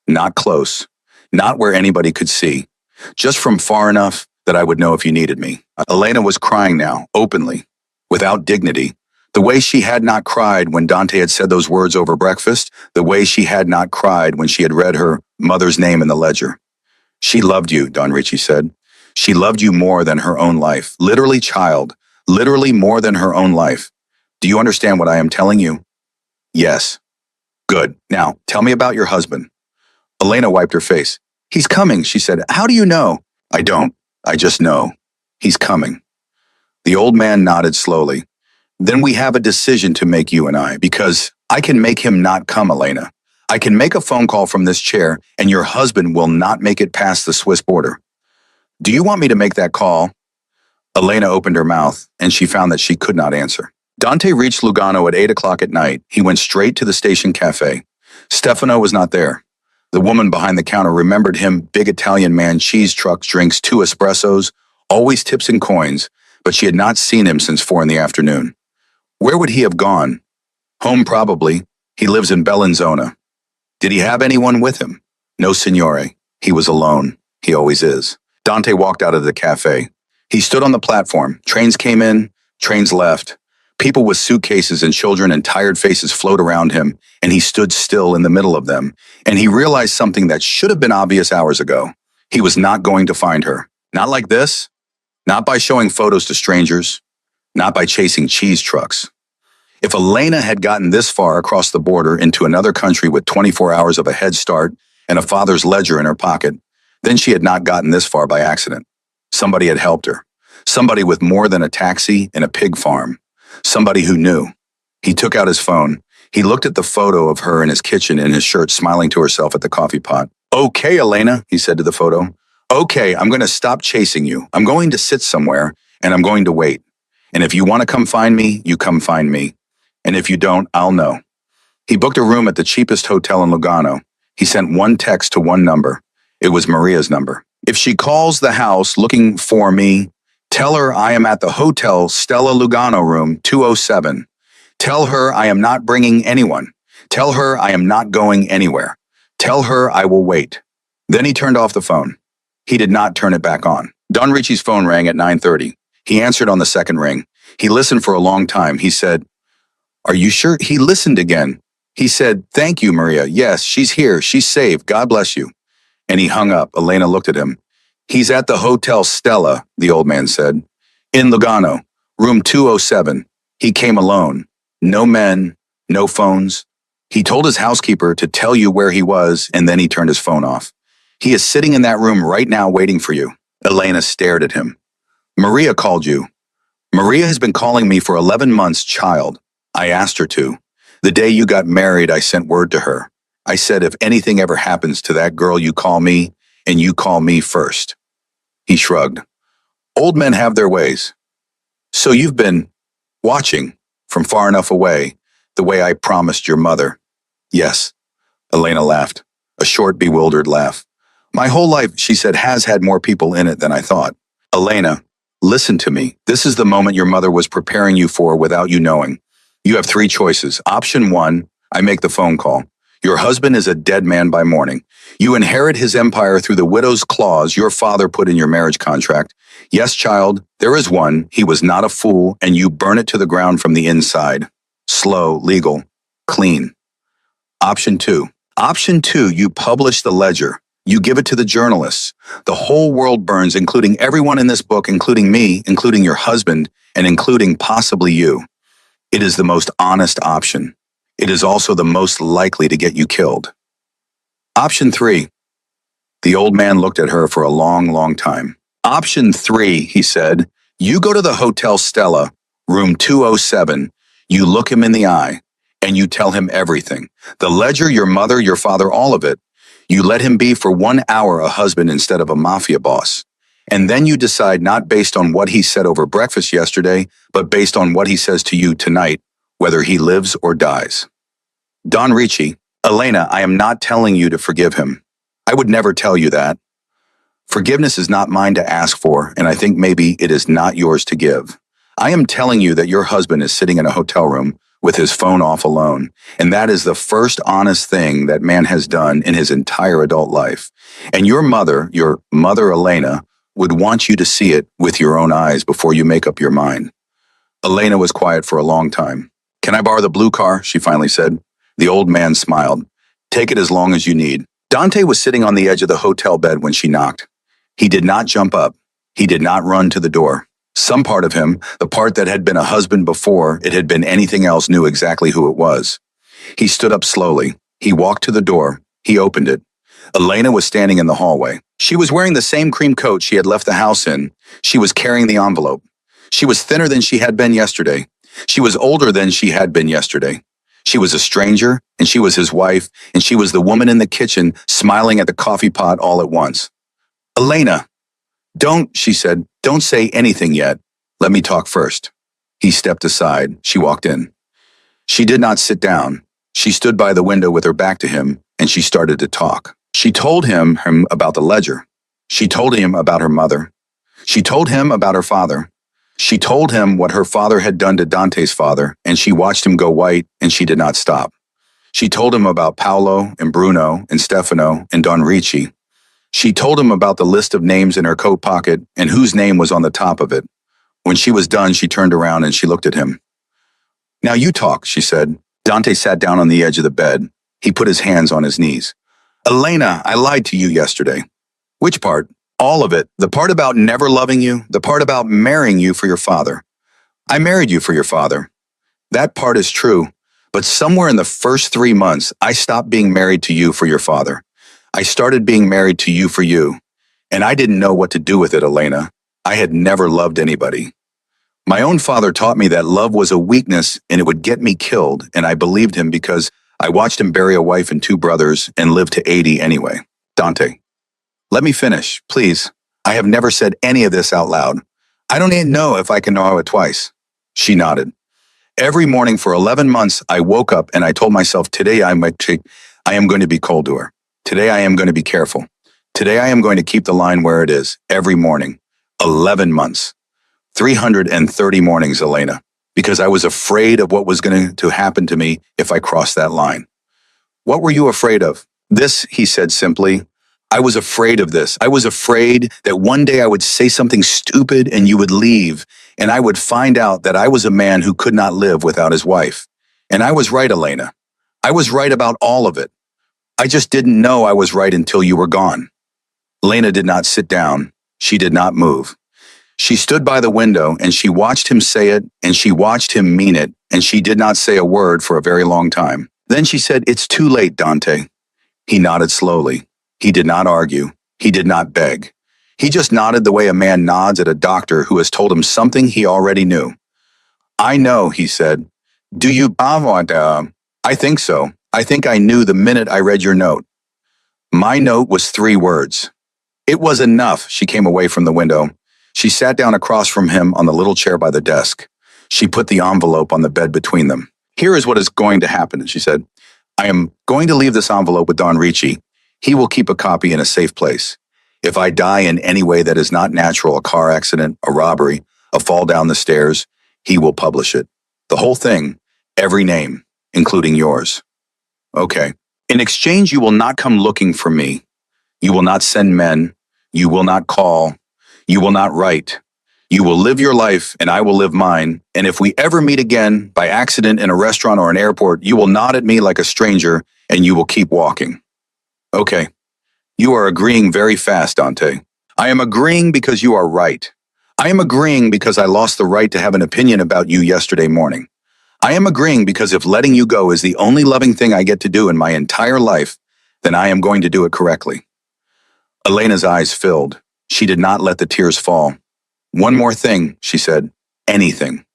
Not close. Not where anybody could see. Just from far enough that I would know if you needed me. Elena was crying now, openly, without dignity. The way she had not cried when Dante had said those words over breakfast, the way she had not cried when she had read her mother's name in the ledger. She loved you, Don Ricci said. She loved you more than her own life. Literally, child. Literally more than her own life. Do you understand what I am telling you? Yes. Good. Now, tell me about your husband. Elena wiped her face. He's coming, she said. How do you know? I don't. I just know. He's coming. The old man nodded slowly. Then we have a decision to make, you and I, because I can make him not come, Elena. I can make a phone call from this chair, and your husband will not make it past the Swiss border. Do you want me to make that call? Elena opened her mouth, and she found that she could not answer. Dante reached Lugano at 8 o'clock at night. He went straight to the station cafe. Stefano was not there. The woman behind the counter remembered him, big Italian man, cheese trucks, drinks, 2 espressos, always tips and coins, but she had not seen him since 4 in the afternoon. Where would he have gone? Home, probably. He lives in Bellinzona. Did he have anyone with him? No, signore. He was alone. He always is. Dante walked out of the cafe. He stood on the platform. Trains came in, trains left. People with suitcases and children and tired faces flowed around him, and he stood still in the middle of them, and he realized something that should have been obvious hours ago. He was not going to find her. Not like this. Not by showing photos to strangers. Not by chasing cheese trucks. If Elena had gotten this far across the border into another country with 24 hours of a head start and a father's ledger in her pocket, then she had not gotten this far by accident. Somebody had helped her. Somebody with more than a taxi and a pig farm. Somebody who knew. He took out his phone. He looked at the photo of her in his kitchen in his shirt, smiling to herself at the coffee pot. Okay, Elena, he said to the photo. Okay, I'm going to stop chasing you. I'm going to sit somewhere, and I'm going to wait. And if you want to come find me, you come find me. And if you don't, I'll know. He booked a room at the cheapest hotel in Lugano. He sent one text to one number. It was Maria's number. If she calls the house looking for me, tell her I am at the Hotel Stella Lugano room 207. Tell her I am not bringing anyone. Tell her I am not going anywhere. Tell her I will wait. Then he turned off the phone. He did not turn it back on. Don Ricci's phone rang at 9:30. He answered on the second ring. He listened for a long time. He said, "Are you sure?" He listened again. He said, "Thank you, Maria. Yes, she's here. She's safe. God bless you." And he hung up. Elena looked at him. "He's at the Hotel Stella," the old man said. "In Lugano, room 207. He came alone. No men, no phones. He told his housekeeper to tell you where he was, and then he turned his phone off. He is sitting in that room right now waiting for you." Elena stared at him. "Maria called you." "Maria has been calling me for 11 months, child. I asked her to. The day you got married, I sent word to her. I said, if anything ever happens to that girl, you call me, and you call me first." He shrugged. "Old men have their ways. So you've been watching from far enough away, the way I promised your mother." "Yes." Elena laughed, a short, bewildered laugh. "My whole life," she said, "has had more people in it than I thought." "Elena, listen to me. This is the moment your mother was preparing you for without you knowing. You have 3 choices. Option 1, I make the phone call. Your husband is a dead man by morning. You inherit his empire through the widow's clause your father put in your marriage contract. Yes, child, there is one. He was not a fool, and you burn it to the ground from the inside. Slow, legal, clean. Option 2. Option 2, you publish the ledger. You give it to the journalists. The whole world burns, including everyone in this book, including me, including your husband, and including possibly you. It is the most honest option. It is also the most likely to get you killed. Option 3. The old man looked at her for a long, long time. Option 3, he said, you go to the Hotel Stella, room 207, you look him in the eye, and you tell him everything. The ledger, your mother, your father, all of it. You let him be for 1 hour a husband instead of a mafia boss. And then you decide not based on what he said over breakfast yesterday, but based on what he says to you tonight, whether he lives or dies. Don Ricci, Elena, I am not telling you to forgive him. I would never tell you that. Forgiveness is not mine to ask for, and I think maybe it is not yours to give. I am telling you that your husband is sitting in a hotel room with his phone off alone, and that is the first honest thing that man has done in his entire adult life. And your mother Elena, would want you to see it with your own eyes before you make up your mind. Elena was quiet for a long time. Can I borrow the blue car? She finally said. The old man smiled. Take it as long as you need. Dante was sitting on the edge of the hotel bed when she knocked. He did not jump up. He did not run to the door. Some part of him, the part that had been a husband before it had been anything else, knew exactly who it was. He stood up slowly. He walked to the door. He opened it. Elena was standing in the hallway. She was wearing the same cream coat she had left the house in. She was carrying the envelope. She was thinner than she had been yesterday. She was older than she had been yesterday. She was a stranger, and she was his wife, and she was the woman in the kitchen smiling at the coffee pot all at once. Elena, don't, she said, don't say anything yet. Let me talk first. He stepped aside. She walked in. She did not sit down. She stood by the window with her back to him, and she started to talk. She told him about the ledger. She told him about her mother. She told him about her father. She told him what her father had done to Dante's father, and she watched him go white, and she did not stop. She told him about Paolo and Bruno and Stefano and Don Ricci. She told him about the list of names in her coat pocket and whose name was on the top of it. When she was done, she turned around and she looked at him. Now you talk, she said. Dante sat down on the edge of the bed. He put his hands on his knees. Elena, I lied to you yesterday. Which part? All of it. The part about never loving you, the part about marrying you for your father. I married you for your father. That part is true, but somewhere in the first 3 months, I stopped being married to you for your father. I started being married to you for you, and I didn't know what to do with it, Elena. I had never loved anybody. My own father taught me that love was a weakness and it would get me killed, and I believed him because I watched him bury a wife and 2 brothers and live to 80 anyway. Dante, let me finish, please. I have never said any of this out loud. I don't even know if I can know it twice. She nodded. Every morning for 11 months, I woke up and I told myself, today I am going to be cold to her. Today I am going to be careful. Today I am going to keep the line where it is, every morning. 11 months. 330 mornings, Elena, because I was afraid of what was going to happen to me if I crossed that line. What were you afraid of? This, he said simply. I was afraid of this. I was afraid that one day I would say something stupid and you would leave, and I would find out that I was a man who could not live without his wife. And I was right, Elena. I was right about all of it. I just didn't know I was right until you were gone. Elena did not sit down. She did not move. She stood by the window and she watched him say it and she watched him mean it, and she did not say a word for a very long time. Then she said, "It's too late, Dante." He nodded slowly. He did not argue. He did not beg. He just nodded the way a man nods at a doctor who has told him something he already knew. I know, he said. Do you want, I think so. I think I knew the minute I read your note. My note was 3 words. It was enough. She came away from the window. She sat down across from him on the little chair by the desk. She put the envelope on the bed between them. Here is what is going to happen, she said. I am going to leave this envelope with Don Ricci. He will keep a copy in a safe place. If I die in any way that is not natural, a car accident, a robbery, a fall down the stairs, he will publish it. The whole thing, every name, including yours. Okay. In exchange, you will not come looking for me. You will not send men. You will not call. You will not write. You will live your life and I will live mine. And if we ever meet again by accident in a restaurant or an airport, you will nod at me like a stranger and you will keep walking. Okay. You are agreeing very fast, Dante. I am agreeing because you are right. I am agreeing because I lost the right to have an opinion about you yesterday morning. I am agreeing because if letting you go is the only loving thing I get to do in my entire life, then I am going to do it correctly. Elena's eyes filled. She did not let the tears fall. One more thing, she said. Anything.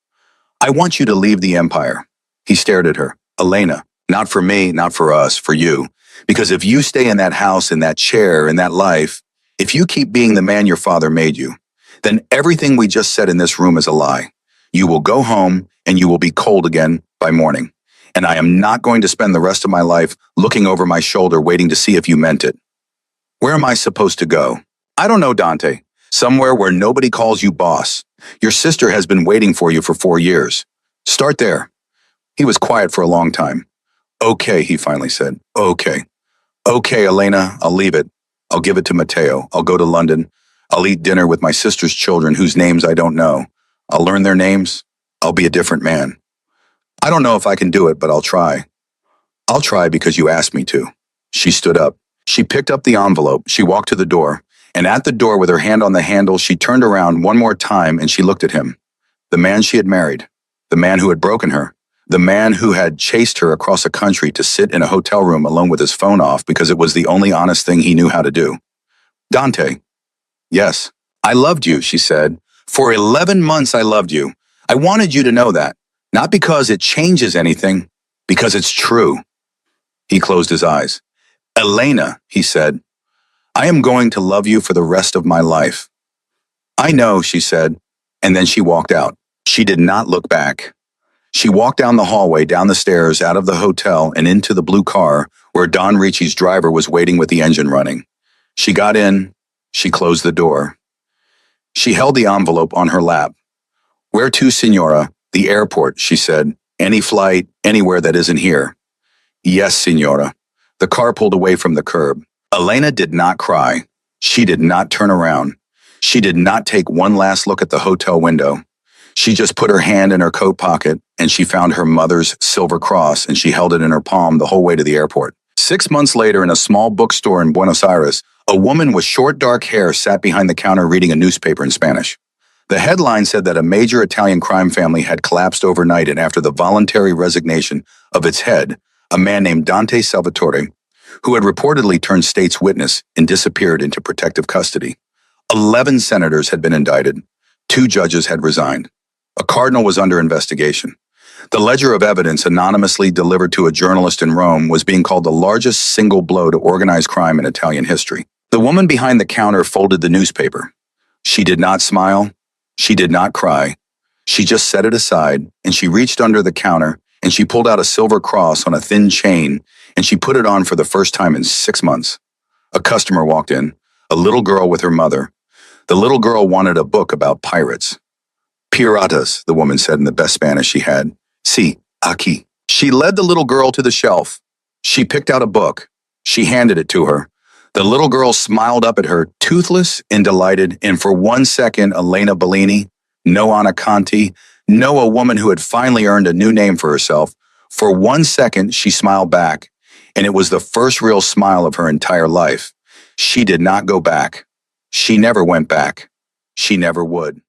I want you to leave the empire. He stared at her. Elena, not for me, not for us, for you. Because if you stay in that house, in that chair, in that life, if you keep being the man your father made you, then everything we just said in this room is a lie. You will go home and you will be cold again by morning. And I am not going to spend the rest of my life looking over my shoulder waiting to see if you meant it. Where am I supposed to go? I don't know, Dante. Somewhere where nobody calls you boss. Your sister has been waiting for you for 4 years. Start there. He was quiet for a long time. Okay, he finally said. Okay. Okay, Elena, I'll leave it. I'll give it to Matteo. I'll go to London. I'll eat dinner with my sister's children whose names I don't know. I'll learn their names. I'll be a different man. I don't know if I can do it, but I'll try. I'll try because you asked me to. She stood up. She picked up the envelope. She walked to the door. And at the door with her hand on the handle, she turned around one more time and she looked at him. The man she had married. The man who had broken her. The man who had chased her across a country to sit in a hotel room alone with his phone off because it was the only honest thing he knew how to do. Dante. Yes, I loved you, she said. For 11 months I loved you. I wanted you to know that. Not because it changes anything, because it's true. He closed his eyes. Elena, he said, I am going to love you for the rest of my life. I know, she said, and then she walked out. She did not look back. She walked down the hallway, down the stairs, out of the hotel, and into the blue car where Don Ricci's driver was waiting with the engine running. She got in. She closed the door. She held the envelope on her lap. Where to, Signora? The airport, she said. Any flight, anywhere that isn't here. Yes, Signora. The car pulled away from the curb. Elena did not cry. She did not turn around. She did not take one last look at the hotel window. She just put her hand in her coat pocket and she found her mother's silver cross and she held it in her palm the whole way to the airport. 6 months later, in a small bookstore in Buenos Aires, a woman with short dark hair sat behind the counter reading a newspaper in Spanish. The headline said that a major Italian crime family had collapsed overnight and after the voluntary resignation of its head, a man named Dante Salvatore, who had reportedly turned state's witness and disappeared into protective custody. 11 senators had been indicted. 2 judges had resigned. A cardinal was under investigation. The ledger of evidence anonymously delivered to a journalist in Rome was being called the largest single blow to organized crime in Italian history. The woman behind the counter folded the newspaper. She did not smile. She did not cry. She just set it aside, and she reached under the counter, and she pulled out a silver cross on a thin chain, and she put it on for the first time in 6 months. A customer walked in, a little girl with her mother. The little girl wanted a book about pirates. Piratas, the woman said in the best Spanish she had. Sí, aquí. She led the little girl to the shelf. She picked out a book. She handed it to her. The little girl smiled up at her, toothless and delighted, and for 1 second, Elena Bellini, no Anna Conti, no a woman who had finally earned a new name for herself, for 1 second, she smiled back, and it was the first real smile of her entire life. She did not go back. She never went back. She never would.